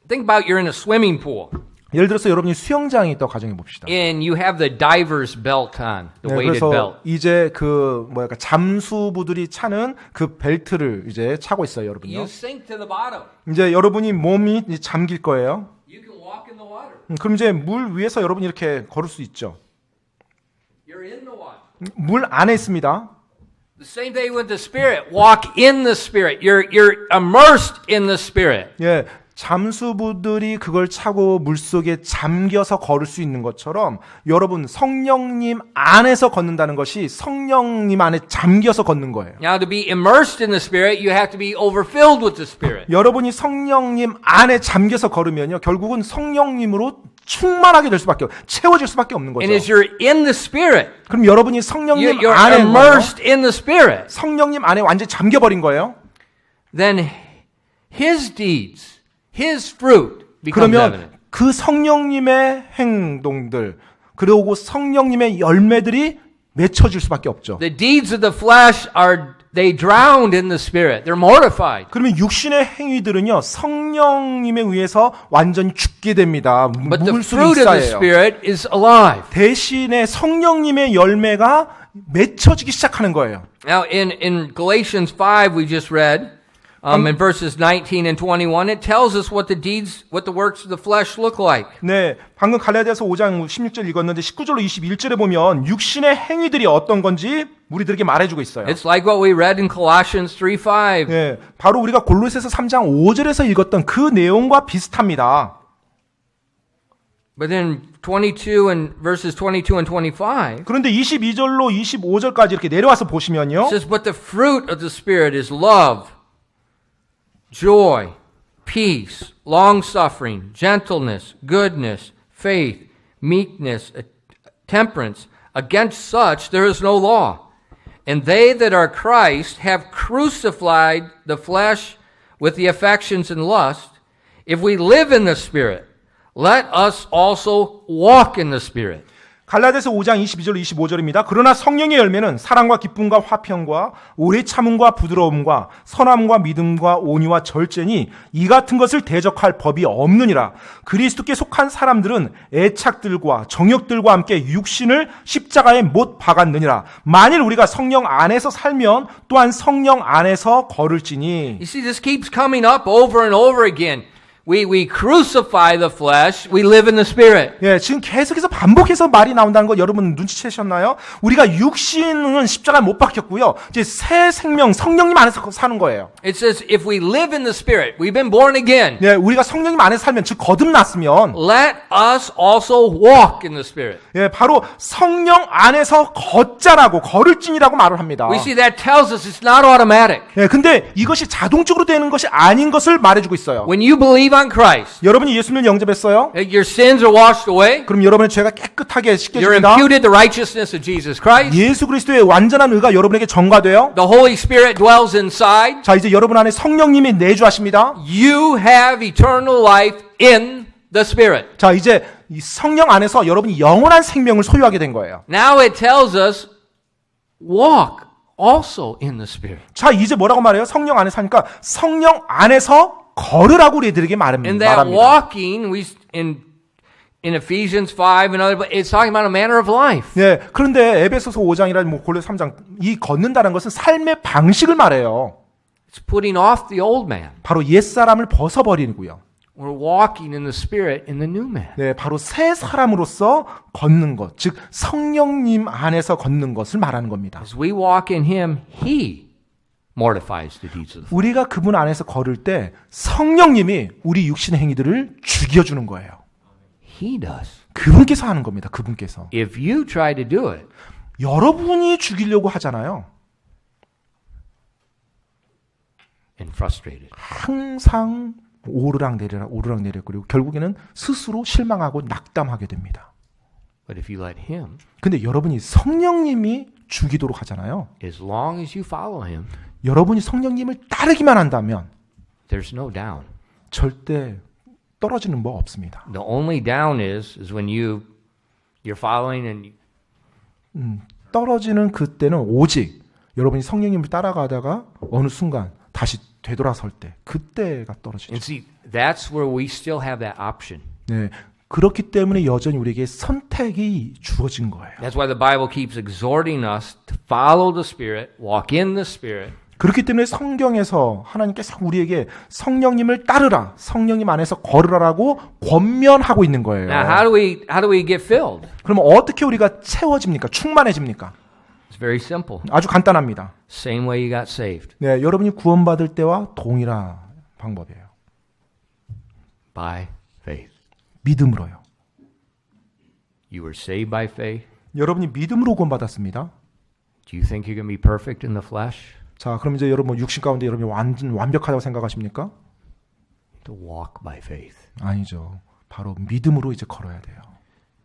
think about you're in a swimming pool 예를 들어서 여러분이 수영장에 있다고 가정해 봅시다. and you have the diver's belt on, the weighted 그래서 belt. 이제 그 잠수부들이 차는 그 벨트를 이제 차고 있어요, 여러분요. You sink to the bottom. 이제 여러분이 몸이 이제 잠길 거예요. You can walk in the water. 그럼 이제 물 위에서 여러분이 이렇게 걸을 수 있죠. You're in the water. 물 안에 있습니다. The same day with the Spirit, walk in the Spirit. You're immersed in the Spirit. 예, 잠수부들이 그걸 차고 물속에 잠겨서 걸을 수 있는 것처럼 여러분 성령님 안에서 걷는다는 것이 성령님 안에 잠겨서 걷는 거예요. Now, to be immersed in the Spirit, you have to be overfilled with the Spirit. 여러분이 성령님 안에 잠겨서 걸으면요, 결국은 성령님으로 충만하게 될 수밖에 채워질 수밖에 없는 거죠. And as you're in the Spirit, 그럼 여러분이 성령님 you're 안에 immersed in the Spirit. 성령님 안에 완전히 잠겨버린 거예요. Then His deeds, His fruit becomes 그러면 evident. 그 성령님의 행동들 그리고 성령님의 열매들이 맺혀질 수밖에 없죠. The deeds of the flesh they drowned in the Spirit. They're mortified. 그러면 육신의 행위들은요 성령님에 의해서 완전히 죽게 됩니다. But the 물 속에 fruit of the 익사예요. Spirit is alive. 대신에 성령님의 열매가 맺혀지기 시작하는 거예요. Now, in Galatians 5, we just read, in verses 19 and 21, it tells us what the works of the flesh look like. 네, 방금 갈라디아서 5장 16절 읽었는데 19절로 21절에 보면 육신의 행위들이 어떤 건지 우리들에게 말해주고 있어요. It's like what we read in Colossians 3:5. 네, 바로 우리가 골로새서 3장 5절에서 읽었던 그 내용과 비슷합니다. But in 22 and verses 22 and 25, 그런데 22절로 25절까지 이렇게 내려와서 보시면요. it says, "But the fruit of the Spirit is love, joy, peace, long-suffering, gentleness, goodness, faith, meekness, temperance. Against such there is no law. And they that are Christ have crucified the flesh with the affections and lust. If we live in the Spirit, let us also walk in the Spirit." 갈라디아서 5장 22절 25절입니다. 그러나 성령의 열매는 사랑과 기쁨과 화평과 오래 참음과 부드러움과 선함과 믿음과 온유와 절제니 이 같은 것을 대적할 법이 없느니라. 그리스도께 속한 사람들은 애착들과 정욕들과 함께 육신을 십자가에 못 박았느니라. 만일 우리가 성령 안에서 살면 또한 성령 안에서 걸을지니. You see, this keeps coming up over and over again. We crucify the flesh, we live in the Spirit. 예, 지금 계속해서 반복해서 말이 나온다는 거 여러분 눈치채셨나요? 우리가 육신은 십자가에 못 박혔고요. 이제 새 생명, 성령님 안에서 사는 거예요. It says, if we live in the Spirit, we've been born again. 예, 우리가 성령님 안에서 살면, 즉 거듭났으면, Let us also walk in the Spirit. 예, 바로 성령 안에서 걷자라고, 걸을진이라고 말을 합니다. We see that tells us it's not automatic. 예, 근데 이것이 자동적으로 되는 것이 아닌 것을 말해주고 있어요. When you believe on Christ, 여러분이 예수님을 영접했어요? your sins are washed away. 그럼 여러분의 죄가 깨끗하게 You're 씻겨집니다. imputed the righteousness of Jesus Christ. 예수 그리스도의 완전한 의가 여러분에게 전가돼요. The Holy Spirit dwells inside. 자, 이제 여러분 안에 성령님이 내주하십니다. You have eternal life in the Spirit. 자, 이제 이 성령 안에서 여러분이 영원한 생명을 소유하게 된 거예요. Now it tells us, walk also in the Spirit. 자, 이제 뭐라고 말해요? 성령 안에 사니까 성령 안에서 걸으라고 우리들에게 And that 말합니다. walking, in Ephesians 5 and other, it's talking about a manner of life. 예, 그런데 에베소서 5장이나 뭐 골로새 3장 이 걷는다는 것은 삶의 방식을 말해요. It's putting off the old man. 바로 옛 사람을 벗어버리고요. We're walking in the Spirit in the new man. 네, 바로 새 사람으로서 걷는 것, 즉 성령님 안에서 걷는 것을 말하는 겁니다. As we walk in Him, He mortifies the deeds of the flesh. 우리가 그분 안에서 걸을 때 성령님이 우리 육신의 행위들을 죽여주는 거예요. He does. 그분께서 하는 겁니다. 그분께서. If you try to do it, 여러분이 죽이려고 하잖아요. and frustrated. 항상 오르락내리락 그리고 결국에는 스스로 실망하고 낙담하게 됩니다. But if you let Him, 근데 여러분이 성령님이 죽이도록 하잖아요. as long as you follow Him, 여러분이 성령님을 따르기만 한다면 there's no down. 절대 떨어지는 뭐 없습니다. The only down is when you're following and 떨어지는 그때는 오직 여러분이 성령님을 따라가다가 어느 순간 다시 되돌아설 때 그때가 떨어지죠. and see, that's where we still have that option. 네, 그렇기 때문에 여전히 우리에게 선택이 주어진 거예요. That's why the Bible keeps exhorting us to follow the Spirit, walk in the Spirit. 그렇기 때문에 성경에서 하나님께서 우리에게 성령님을 따르라, 성령님 안에서 걸으라라고 권면하고 있는 거예요. Now, how do we get filled? 그러면 어떻게 우리가 채워집니까? 충만해집니까? It's very simple. 아주 간단합니다. Same way you got saved, 네, 여러분이 구원받을 때와 동일한 방법이에요. by faith. 믿음으로요. You were saved by faith. 여러분이 믿음으로 구원받았습니다. Do you think you're going to be perfect in the flesh? 자, 그럼 이제 여러분 육신 가운데 여러분이 완전 완벽하다고 생각하십니까? To walk by faith. 아니죠. 바로 믿음으로 이제 걸어야 돼요.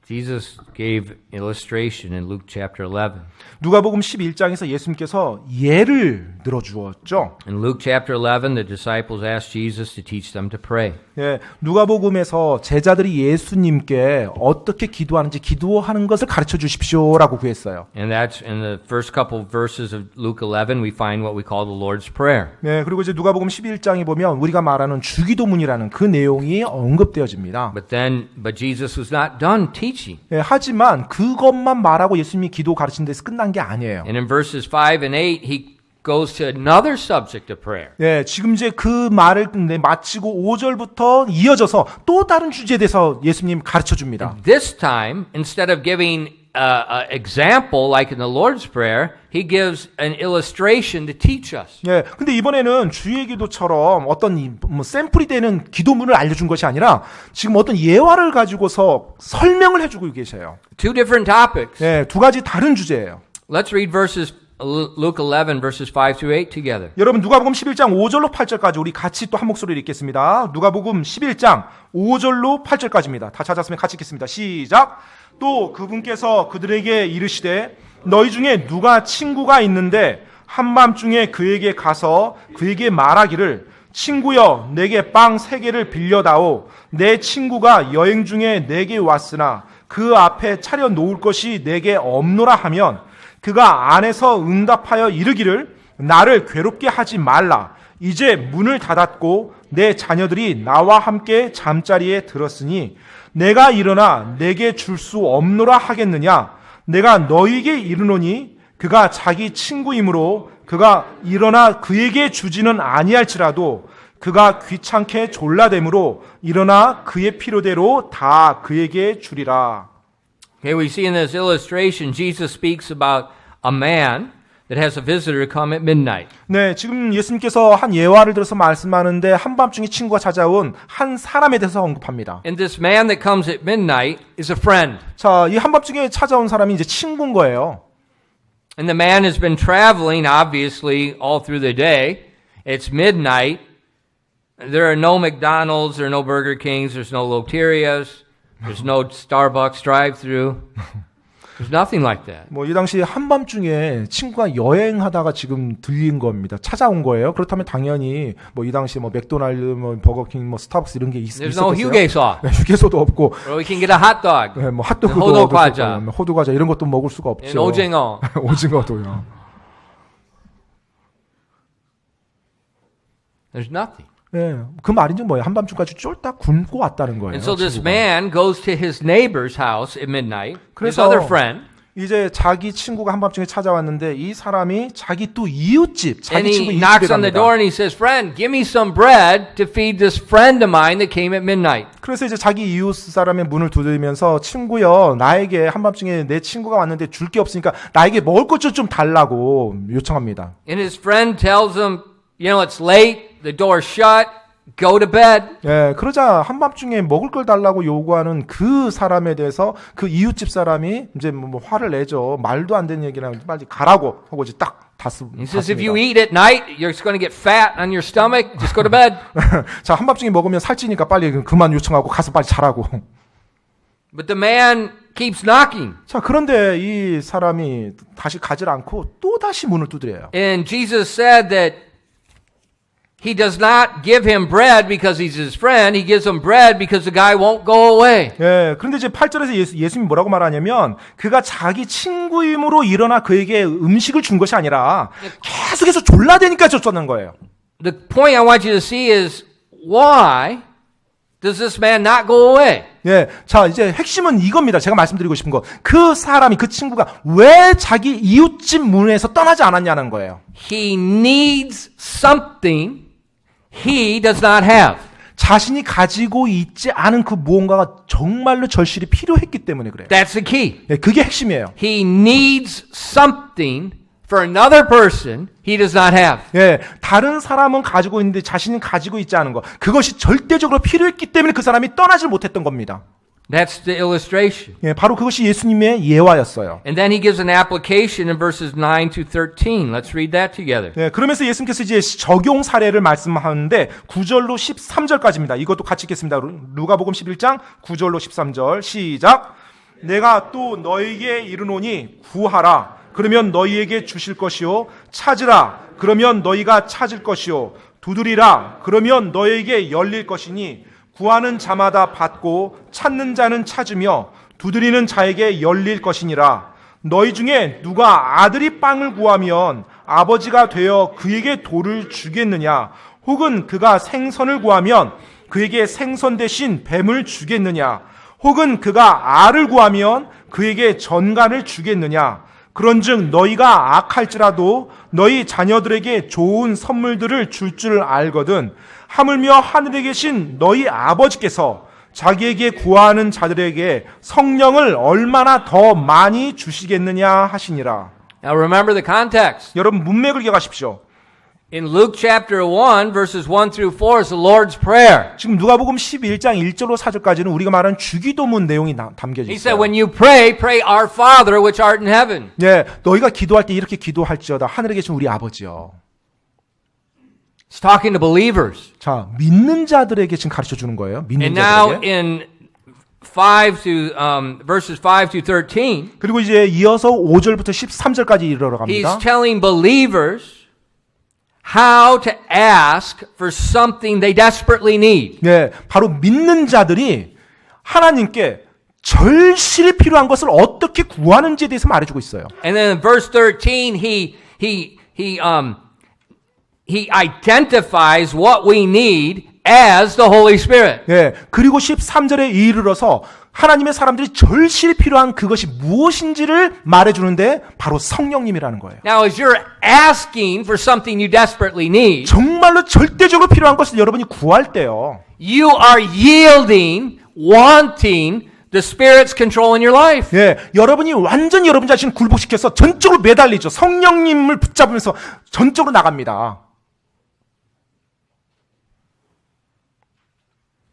Jesus gave illustration in Luke chapter 11. 누가복음 11장에서 예수님께서 예를 들어 주었죠. In Luke chapter 11, the disciples asked Jesus to teach them to pray. 예, 누가복음에서 제자들이 예수님께 어떻게 기도하는지 기도하는 것을 가르쳐 주십시오라고 구했어요. And that's in the first couple verses of Luke 11, we find what we call the Lord's Prayer. 네, 그리고 이제 누가복음 11장에 보면 우리가 말하는 주기도문이라는 그 내용이 언급되어집니다. But Jesus was not done teaching. 예, 하지만 그것만 말하고 예수님이 기도 가르치는 데서 끝난 게 아니에요. And in verses 5 and 8, he goes to another subject of prayer. 예, 지금 이제 그 말을 마치고 5절부터 이어져서 또 다른 주제에 대해서 예수님 가르쳐 줍니다. This time, instead of giving an example like in the Lord's Prayer, he gives an illustration to teach us. 예, 근데 이번에는 주의 기도처럼 어떤 뭐 샘플이 되는 기도문을 알려준 것이 아니라 지금 어떤 예화를 가지고서 설명을 해주고 계셔요. Two different topics. 예, 두 가지 다른 주제예요. Let's read Luke 11 verses 5 through 8 together. 여러분 누가복음 11장 5절로 8절까지 우리 같이 또 한 목소리로 읽겠습니다. 누가복음 11장 5절로 8절까지입니다. 다 찾았으면 같이 읽겠습니다. 시작. 또 그분께서 그들에게 이르시되 너희 중에 누가 친구가 있는데 한밤중에 그에게 가서 그에게 말하기를 친구여 내게 빵 3개를 빌려다오 내 친구가 여행 중에 내게 왔으나 그 앞에 차려 놓을 것이 내게 없노라 하면 그가 안에서 응답하여 이르기를 나를 괴롭게 하지 말라. 이제 문을 닫았고 내 자녀들이 나와 함께 잠자리에 들었으니 내가 일어나 내게 줄 수 없노라 하겠느냐. 내가 너희에게 이르노니 그가 자기 친구이므로 그가 일어나 그에게 주지는 아니할지라도 그가 귀찮게 졸라대므로 일어나 그의 필요대로 다 그에게 주리라. Okay, we see in this illustration, Jesus speaks about a man that has a visitor come at midnight. 네, 지금 예수님께서 한 예화를 들어서 말씀하는데 한밤중에 친구가 찾아온 한 사람에 대해서 언급합니다. And this man that comes at midnight is a friend. 자, 이 한밤중에 찾아온 사람이 이제 친구인 거예요. And the man has been traveling, obviously, all through the day. It's midnight. There are no McDonald's, there are no Burger Kings, there's no Loterias, there's no Starbucks drive-thru. There's nothing like that. 뭐 이 당시 한밤중에 친구가 여행하다가 지금 들린 겁니다. 찾아온 거예요. 그렇다면 당연히 뭐 이 당시 뭐 맥도날드, 뭐 버거킹, 뭐 스타벅스 이런 게 There's no 있었겠어요. 휴게소. 네, 휴게소도 없고, Or we can get a hot dog. 네, 뭐 핫도그도 호두 얻을 과자. 수 없고, 호두 과자 이런 것도 먹을 수가 And 없죠. 오징어. 오징어도요. There's nothing. 예, 그 말인지 뭐예요? 한밤중까지 쫄딱 굶고 왔다는 거예요. And so this 친구가. man goes to his neighbor's house at midnight, his 그래서 other friend, 이제 자기 친구가 한밤중에 찾아왔는데 이 사람이 자기 또 이웃집, and 자기 친구 he 이웃집에 knocks on the 갑니다. door and he says, "Friend, give me some bread to feed this friend of mine that came at midnight." 그래서 이제 자기 이웃 사람의 문을 두드리면서 친구여, 나에게 한밤중에 내 친구가 왔는데 줄 게 없으니까 나에게 먹을 것 좀 달라고 요청합니다. And his friend tells him, "You know, it's late, the door's shut, go to bed." 예, 그러자 한밤중에 먹을 걸 달라고 요구하는 그 사람에 대해서 그 이웃집 사람이 이제 뭐 화를 내죠. 말도 안 되는 얘기를 하면 빨리 가라고 하고 이제 딱 He says, "If 닫습니다. you eat at night, you're going to get fat on your stomach. Just go to bed." 자, 한밤중에 먹으면 살찌니까 빨리 그만 요청하고 가서 빨리 자라고. But the man keeps knocking. 자, 그런데 이 사람이 다시 가지 않고 또 다시 문을 두드려요. And Jesus said that he does not give him bread because he's his friend. He gives him bread because the guy won't go away. 예, 그런데 이제 8절에서 예수님이 뭐라고 말하냐면 그가 자기 친구임으로 일어나 그에게 음식을 준 것이 아니라 계속해서 졸라대니까 줬다는 거예요. The point I want you to see is why does this man not go away? 예, 자, 이제 핵심은 이겁니다. 제가 말씀드리고 싶은 거. 그 사람이, 그 친구가 왜 자기 이웃집 문에서 떠나지 않았냐는 거예요. He needs something he does not have. 자신이 가지고 있지 않은 그 무언가가 정말로 절실히 필요했기 때문에 그래요. That's the key. 예, 그게 핵심이에요. He needs something for another person he does not have. 예, 다른 사람은 가지고 있는데 자신은 가지고 있지 않은 거. 그것이 절대적으로 필요했기 때문에 그 사람이 떠나질 못했던 겁니다. That's the illustration. 예, 바로 그것이 예수님의 예화였어요. And then he gives an application in verses 9 to 13. Let's read that together. 예, 그러면서 예수님께서 이제 적용 사례를 말씀하는데 9절로 13절까지입니다. 이것도 같이 읽겠습니다. 누가복음 11장 9절로 13절 시작. 내가 또 너에게 이르노니 구하라. 그러면 너희에게 주실 것이요. 찾으라. 그러면 너희가 찾을 것이요. 두드리라. 그러면 너희에게 열릴 것이니 구하는 자마다 받고 찾는 자는 찾으며 두드리는 자에게 열릴 것이니라. 너희 중에 누가 아들이 빵을 구하면 아버지가 되어 그에게 돌을 주겠느냐? 혹은 그가 생선을 구하면 그에게 생선 대신 뱀을 주겠느냐? 혹은 그가 알을 구하면 그에게 전갈을 주겠느냐? 그런즉 너희가 악할지라도 너희 자녀들에게 좋은 선물들을 줄 알거든 하물며 하늘에 계신 너희 아버지께서 자기에게 구하는 자들에게 성령을 얼마나 더 많이 주시겠느냐 하시니라. Now remember the context. 여러분 문맥을 기억하십시오. In Luke chapter 1, verses 1 through 4 is the Lord's Prayer. 지금 누가복음 11장 1절로 4절까지는 우리가 말하는 주기도문 내용이 담겨져 He said, 있어요. when you pray, pray our Father which art in heaven. 네, 너희가 기도할 때 이렇게 기도할지어다 하늘에 계신 우리 아버지요. He's talking to believers. 자, 믿는 자들에게 지금 가르쳐 주는 거예요. 믿는 And now 자들에게. in 5 to verses 5 to 13, 그리고 이제 이어서 5절부터 13절까지 이르러 갑니다. he's telling believers how to ask for something they desperately need. 네, 바로 믿는 자들이 하나님께 절실히 필요한 것을 어떻게 구하는지에 대해서 말해주고 있어요. And then in verse 13, he identifies what we need as the Holy Spirit. 예, 그리고 13절에 이르러서 하나님의 사람들이 절실히 필요한 그것이 무엇인지를 말해주는데 바로 성령님이라는 거예요. Now, as you're asking for something you desperately need, 정말로 절대적으로 필요한 것을 여러분이 구할 때요. you are yielding, wanting the Spirit's control in your life. 예, 여러분이 완전히 여러분 자신을 굴복시켜서 전적으로 매달리죠. 성령님을 붙잡으면서 전적으로 나갑니다.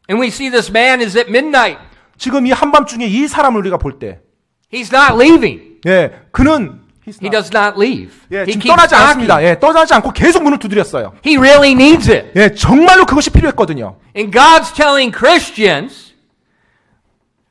And we see this man is at midnight. 지금 이 한밤중에 이 사람을 우리가 볼 때, He's not leaving. 예, 그는 He does not leave. 예, He 지금 keeps 떠나지 knocking. 않습니다. 예, 떠나지 않고 계속 문을 두드렸어요. He really needs it. 예, 정말로 그것이 필요했거든요. And God's telling Christians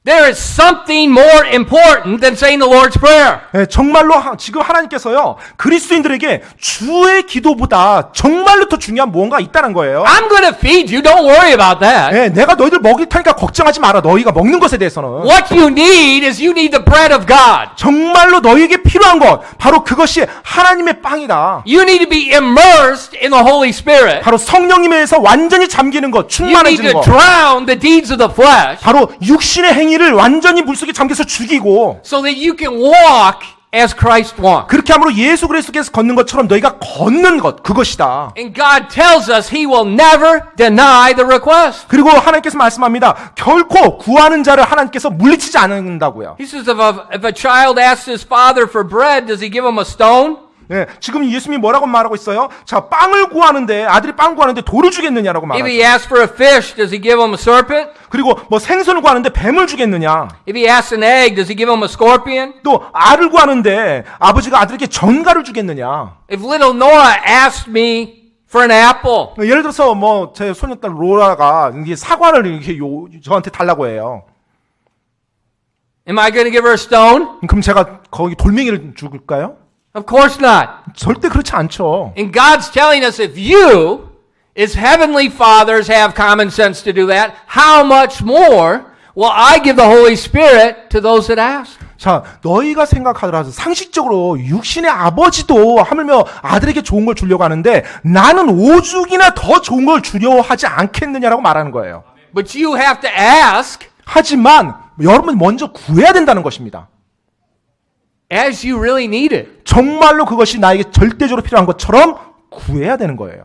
there is something more important than saying the Lord's Prayer. 예, 정말로 지금 하나님께서요, 그리스도인들에게 주의 기도보다 정말로 더 중요한 무언가 있다는 거예요. I'm going to feed you. Don't worry about that. 예, 내가 너희들 먹일 테니까 걱정하지 마라. 너희가 먹는 것에 대해서는. What you need is you need the bread of God. 정말로 너희에게 필요한 것, 바로 그것이 하나님의 빵이다. You need to be immersed in the Holy Spirit. 바로 성령님에서 완전히 잠기는 것, You need 충만해지는 to 것. drown the deeds of the flesh 바로 육신의 행위를 완전히 물속에 잠겨서 죽이고, so that you can walk as Christ walked. 그렇게 함으로 예수 그리스도께서 걷는 것처럼 너희가 걷는 것, 그것이다. And God tells us He will never deny the request. 그리고 하나님께서 말씀합니다. 결코 구하는 자를 하나님께서 물리치지 않는다고요. He says if a child asks his father for bread, does He give him a stone? 예, 지금 예수님이 뭐라고 말하고 있어요? 자, 빵을 구하는데, 아들이 빵 구하는데 돌을 주겠느냐라고 If 말하죠. he asks for a fish, does He give him a serpent? 그리고 뭐 생선을 구하는데 뱀을 주겠느냐? If he asks an egg, does He give him a scorpion? 또 알을 구하는데 아버지가 아들에게 전갈을 주겠느냐? If little Noah asked me for an apple, 예를 들어서 뭐 제 손녀딸 로라가 이게 사과를 이렇게 저한테 달라고 해요. am I going to give her a stone? 그럼 제가 거기 돌멩이를 줄까요? Of course not. 절대 그렇지 않죠. And God's telling us if you, as heavenly fathers, have common sense to do that, how much more will I give the Holy Spirit to those that ask? 자, 너희가 생각하더라도 상식적으로 육신의 아버지도 하물며 아들에게 좋은 걸 주려고 하는데 나는 오죽이나 더 좋은 걸 주려 하지 않겠느냐라고 말하는 거예요. But you have to ask 하지만 여러분 먼저 구해야 된다는 것입니다. as you really need it. 정말로 그것이 나에게 절대적으로 필요한 것처럼 구해야 되는 거예요.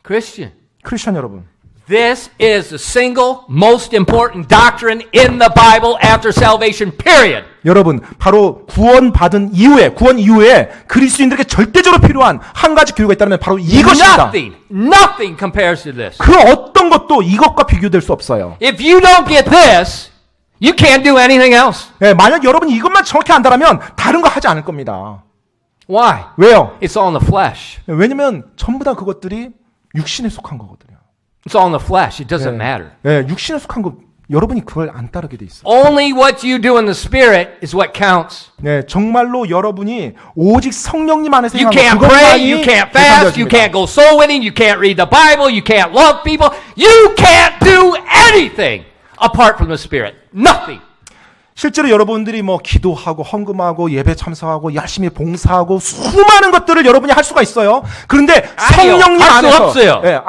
Christian, 크리스천 여러분, this is the single most important doctrine in the Bible after salvation, period. 여러분 바로 구원 이후에 그리스도인들에게 절대적으로 필요한 한 가지 교류가 있다면 바로 이것입니다. Nothing compares to this. 그 어떤 것도 이것과 비교될 수 없어요. If you don't get this, you can't do anything else. 예, 만약 여러분이 이것만 정확히 안다면 다른 거 하지 않을 겁니다. Why? 왜요? It's all in the flesh. 왜냐면 전부 다 그것들이 육신에 속한 거거든요. It's all in the flesh. It doesn't matter. 예, 육신에 속한 거 여러분이 그걸 안 따르게 돼 있어요. Only what you do in the Spirit is what counts. 네, 정말로 여러분이 오직 성령님 안에서 You 행하는 can't 그것만이 pray, you can't fast, you 계산되어집니다. can't go soul winning, you can't read the Bible, you can't love people. You can't do anything apart from the Spirit. Nothing. 실제로 여러분들이 뭐 기도하고 헌금하고 예배 참석하고 열심히 봉사하고 수많은 것들을 여러분이 할 수가 있어요. 그런데 아니요, 성령님 할수 안에서 없어요. 예,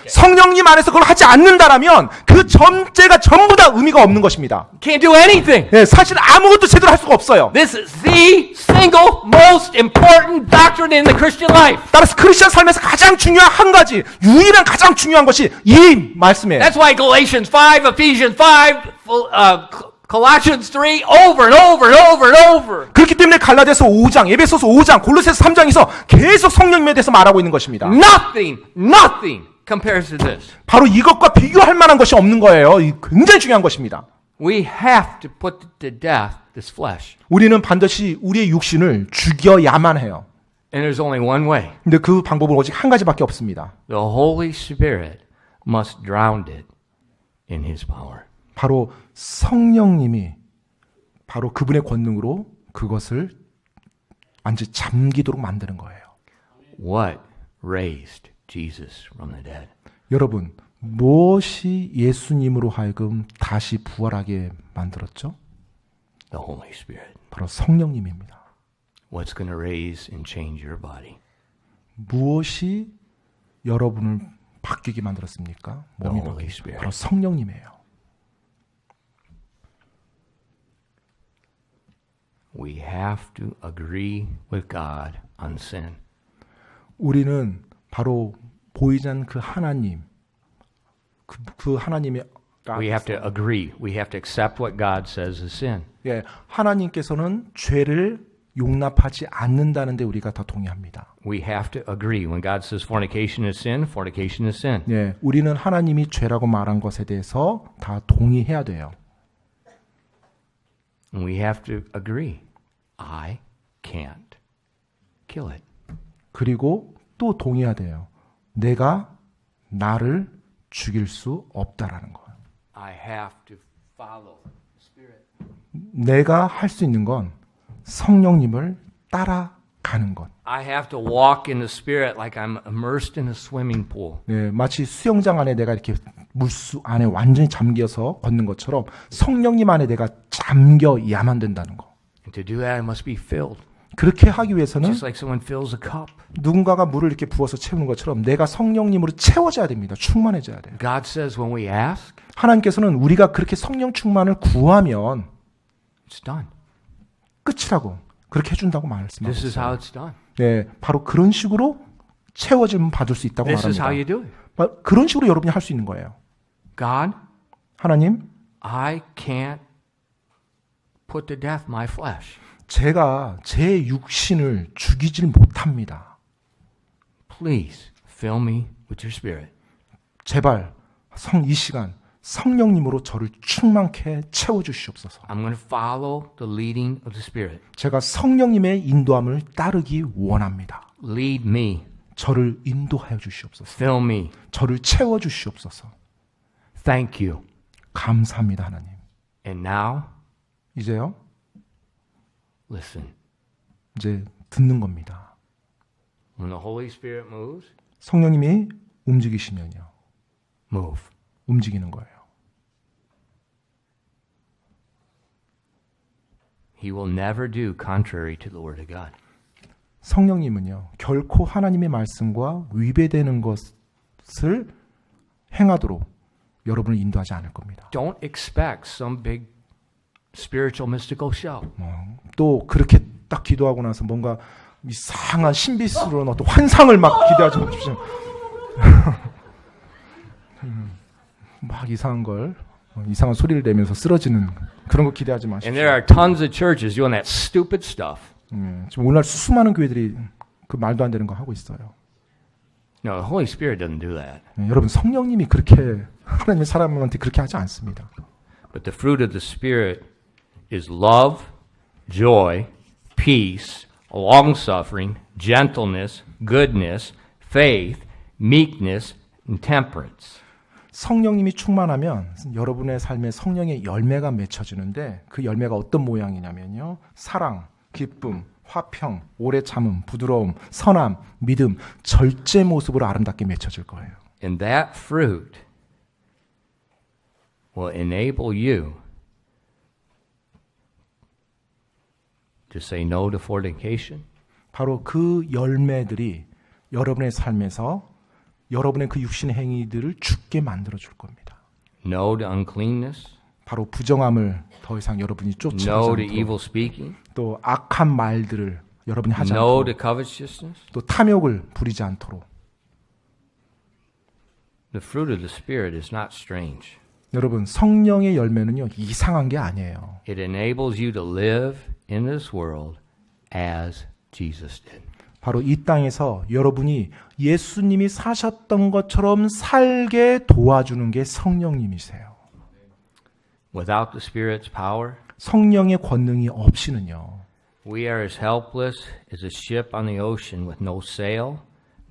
성령님 안에서 그걸 하지 않는다라면 그 전체가 전부 다 의미가 없는 것입니다. Can't do anything. 예, 사실 아무것도 제대로 할 수가 없어요. This is the single most important doctrine in the Christian life. 따라서 크리스천 삶에서 가장 중요한 한 가지, 유일한 가장 중요한 것이 이 말씀이에요. That's why Galatians 5, Ephesians 5, Colossians 3, over and over and over and over. 그렇기 때문에 갈라디아서 5장, 에베소서 5장, 골로새서 3장에서 계속 성령님에 대해서 말하고 있는 것입니다. Nothing compares to this. 바로 이것과 비교할 만한 것이 없는 거예요. 이 굉장히 중요한 것입니다. We have to put to death this flesh. 우리는 반드시 우리의 육신을 죽여야만 해요. And there's only one way. 근데 그 방법은 오직 한 가지밖에 없습니다. The Holy Spirit must drown it in His power. 바로 성령님이 바로 그분의 권능으로 그것을 완전히 잠기도록 만드는 거예요. What raised Jesus from the dead? 여러분, 무엇이 예수님으로 하여금 다시 부활하게 만들었죠? The Holy Spirit. 바로 성령님입니다. What's going to raise and change your body? 무엇이 여러분을 바뀌게 만들었습니까? 몸이 The Holy 바뀌게. Spirit. 바로 성령님이에요. We have to agree with God on sin. 우리는 바로 보이지 않는 그 하나님, 그 하나님의 We have to agree. We have to accept what God says is sin. 예, 하나님께서는 죄를 용납하지 않는다는데 우리가 다 동의합니다. We have to agree. When God says fornication is sin, fornication is sin. 예, 우리는 하나님이 죄라고 말한 것에 대해서 다 동의해야 돼요. And we have to agree. I can't kill it. 그리고 또 동의해야 돼요. 내가 나를 죽일 수 없다라는 거예요. I have to follow the Spirit. 내가 할 수 있는 건 성령님을 따라가는 것. I have to walk in the Spirit like I'm immersed in a swimming pool. 네, 마치 수영장 안에 내가 이렇게 물수 안에 완전히 잠겨서 걷는 것처럼 성령님 안에 내가 잠겨야만 된다는 거. And to do that, I must be filled. 그렇게 하기 위해서는 Just like someone fills a cup. 누군가가 물을 이렇게 부어서 채우는 것처럼 내가 성령님으로 채워져야 됩니다. 충만해져야 돼요. God says when we ask, 하나님께서는 우리가 그렇게 성령 충만을 구하면 it's done. 끝이라고 그렇게 해준다고 말씀하고 This is how 있어요. it's done. 네, 바로 그런 식으로 채워짐 받을 수 있다고 This is how 말합니다. you do it. 그런 식으로 여러분이 할 수 있는 거예요. God, 하나님, I can't put to death my flesh. 제가 제 육신을 죽이질 못합니다. Please fill me with your Spirit. 제발 이 시간 성령님으로 저를 충만케 채워주시옵소서. I'm going to follow the leading of the Spirit. 제가 성령님의 인도함을 따르기 원합니다. Lead me. 저를 인도하여 주시옵소서. Fill me. 저를 채워주시옵소서. Thank you. 감사합니다, 하나님. And now, 이제요, listen. 이제 듣는 겁니다. When the Holy Spirit moves, 성령님이 움직이시면요, move. 움직이는 거예요. He will never do contrary to the Word of God. 성령님은요, 결코 하나님의 말씀과 위배되는 것을 행하도록 여러분을 인도하지 않을 겁니다. Don't expect some big spiritual mystical show. 또 그렇게 딱 기도하고 나서 뭔가 이상한 신비스러운 어떤 환상을 막 기대하지 마십시오. 막 이상한 걸 이상한 소리를 내면서 쓰러지는 그런 거 기대하지 마십시오. And there are tons of churches doing that stupid stuff. 지금 오늘날 수많은 교회들이 그 말도 안 되는 거 하고 있어요. No, the Holy Spirit doesn't do that. 여러분 성령님이 그렇게 하나님의 사람한테 그렇게 하지 않습니다. But the fruit of the Spirit is love, joy, peace, long-suffering, gentleness, goodness, faith, meekness, and temperance. 성령님이 충만하면 여러분의 삶에 성령의 열매가 맺혀지는데 그 열매가 어떤 모양이냐면요. 사랑, 기쁨, 화평, 오래 참음, 부드러움, 선함, 믿음, 절제 모습으로 아름답게 맺혀질 거예요. And that fruit will enable you to say no to fornication, 바로 그 열매들이 여러분의 삶에서 여러분의 그 육신의 행위들을 죽게 만들어 줄 겁니다. no to uncleanness, 바로 부정함을 더 이상 여러분이 쫓아가지 no to 않도록 evil speaking, 또 악한 말들을 여러분이 하지 no 않도록 to covetousness. 또 탐욕을 부리지 않도록 The fruit of the Spirit is not strange. 여러분 성령의 열매는요 이상한 게 아니에요. It enables you to live in this world as Jesus did. 바로 이 땅에서 여러분이 예수님이 사셨던 것처럼 살게 도와주는 게 성령님이세요. Without the Spirit's power, 성령의 권능이 없이는요. we are as helpless as a ship on the ocean with no sail,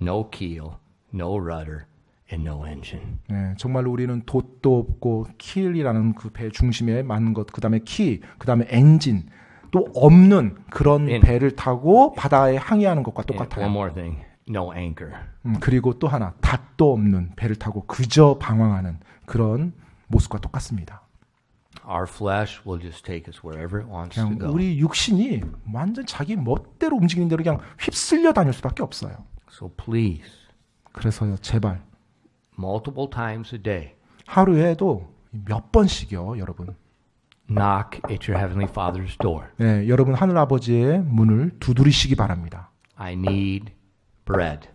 no keel, no rudder, and no engine. 네, 정말로 우리는 돛도 없고 킬이라는 그 배 중심에 맞는 것, 그 다음에 키, 그 다음에 엔진 또 없는 그런 배를 타고 바다에 항해하는 것과 And one 똑같아요. more thing. no anchor. 그리고 또 하나 닷도 없는 배를 타고 그저 방황하는 그런 모습과 똑같습니다. Our flesh will just take us wherever it wants to 그냥 go. 우리 육신이 완전 자기 멋대로 움직이는 대로 그냥 휩쓸려 다닐 수밖에 없어요. So please, 그래서요, 제발 multiple times a day, 하루에도 몇 번씩이요, 여러분. knock at your heavenly Father's door. 네, 여러분 하늘 아버지의 문을 두드리시기 바랍니다. I need bread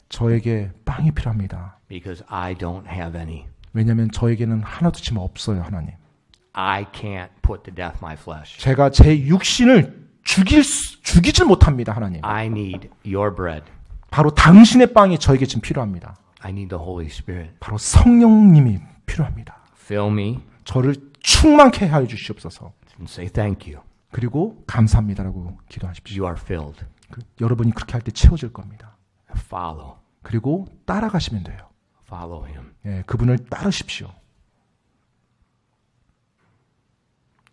저에게 빵이 필요합니다. because I don't have any. 왜냐하면 저에게는 하나도 지금 없어요, 하나님. I can't put to death my flesh. 제가 제 육신을 죽이질 못합니다, 하나님. I need your bread. 바로 당신의 빵이 저에게 지금 필요합니다. I need the Holy Spirit. 바로 성령님이 필요합니다. Fill me 저를 충만케 하여 주시옵소서. and say thank you. 그리고 감사합니다라고 기도하십시오. You are filled. 여러분이 그렇게 할 때 채워질 겁니다. Follow. 그리고 따라가시면 돼요. Follow him. 예, 그분을 따르십시오.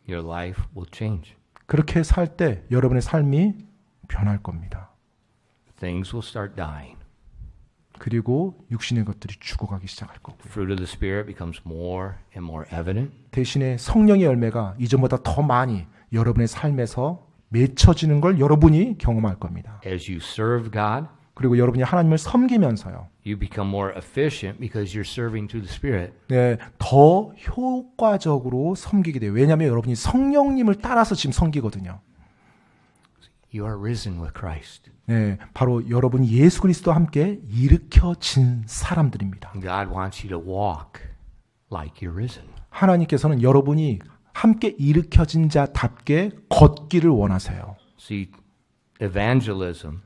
Your life will change. 그렇게 살 때 여러분의 삶이 변할 겁니다. Things will start dying. 그리고 육신의 것들이 죽어가기 시작할 거고요. Fruit of the Spirit becomes more and more evident. 대신에 성령의 열매가 이전보다 더 많이 여러분의 삶에서 맺혀지는 걸 여러분이 경험할 겁니다. As you serve God, 그리고 여러분이 하나님을 섬기면서요. you become more efficient because you're serving through the Spirit. 네, 더 효과적으로 섬기게 돼요. 왜냐하면 여러분이 성령님을 따라서 지금 섬기거든요. You are risen with Christ. 네, 바로 여러분이 예수 그리스도와 함께 일으켜진 사람들입니다. God wants you to walk like you're risen. 하나님께서는 여러분이 함께 일으켜진 자답게 걷기를 원하세요. See, evangelism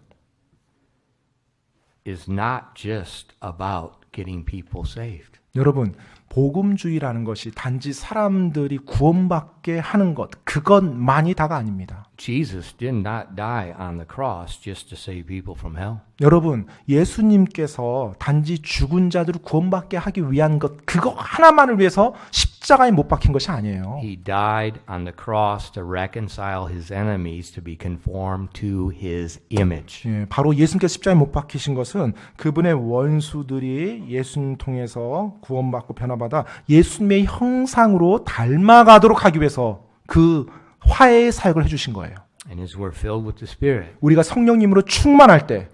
is not just about getting people saved. 여러분, 복음주의라는 것이 단지 사람들이 구원받게 하는 것, 그것만이 다가 아닙니다. Jesus did not die on the cross just to save people from hell. 여러분, 예수님께서 단지 죽은 자들을 구원받게 하기 위한 것, 그거 하나만을 위해서 십자가에 못 박힌 것이 아니에요. He died on the cross to reconcile his enemies to be conformed to his image. 예, 바로 예수님께서 십자가에 못 박히신 것은 그분의 원수들이 예수님 통해서 구원받고 변화받아 예수님의 형상으로 닮아가도록 하기 위해서 그 화해의 사역을 해주신 거예요. And as we're filled with the Spirit, 우리가 성령님으로 충만할 때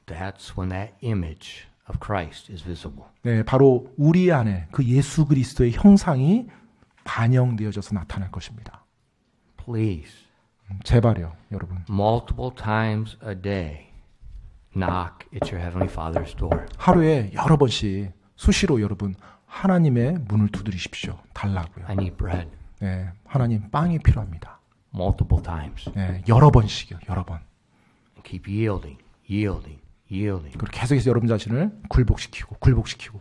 that's when that image of Christ is visible. 네, 바로 우리 안에 그 예수 그리스도의 형상이 반영되어져서 나타날 것입니다. Please, 제발요, 여러분. multiple times a day, knock at your heavenly Father's door. 하루에 여러 번씩 수시로 여러분 하나님의 문을 두드리십시오. 달라고요. I need bread. 네, 하나님 빵이 필요합니다. Multiple times. 네, 여러 번씩이요, 여러 번. Keep yielding, yielding, yielding. 그리고 계속해서 여러분 자신을 굴복시키고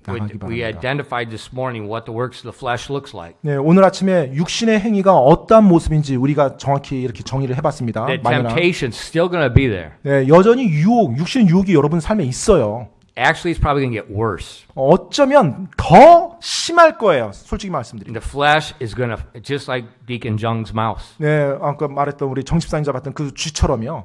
나가기 We 바랍니다. identified this morning what the works of the flesh looks like. 네, 오늘 아침에 육신의 행위가 어떠한 모습인지 우리가 정확히 이렇게 정의를 해봤습니다. The 만연아. temptation's still going to be there. 네, 여전히 육신의 유혹이 여러분 삶에 있어요. Actually, it's probably going to get worse. 어쩌면 더 심할 거예요. 솔직히 말씀드리면. The flesh is going to, just like Deacon Jung's mouse, 네, 아까 말했던 우리 정집사님 잡았던 그 쥐처럼요.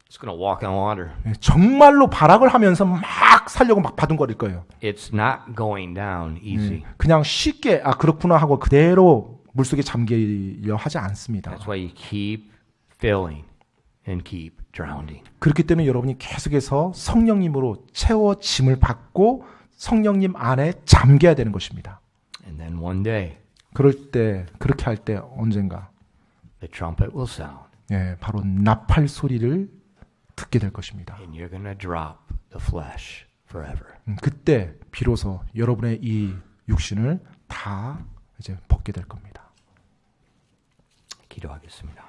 it's going to walk on water. 네, 정말로 발악을 하면서 막 살려고 막 바둥거릴 거예요. It's not going down easy. 그냥 쉽게 그렇구나 하고 그대로 물속에 잠기려 하지 않습니다. That's why you keep filling and keep drowning. 그렇기 때문에 여러분이 계속해서 성령님으로 채워짐을 받고 성령님 안에 잠겨야 되는 것입니다. And then one day, 그럴 때 그렇게 할 때 언젠가 the trumpet will sound, 예, 바로 나팔 소리를 듣게 될 것입니다. and you're going to drop the flesh forever. 그때 비로소 여러분의 이 육신을 다 이제 벗게 될 겁니다. 기도하겠습니다.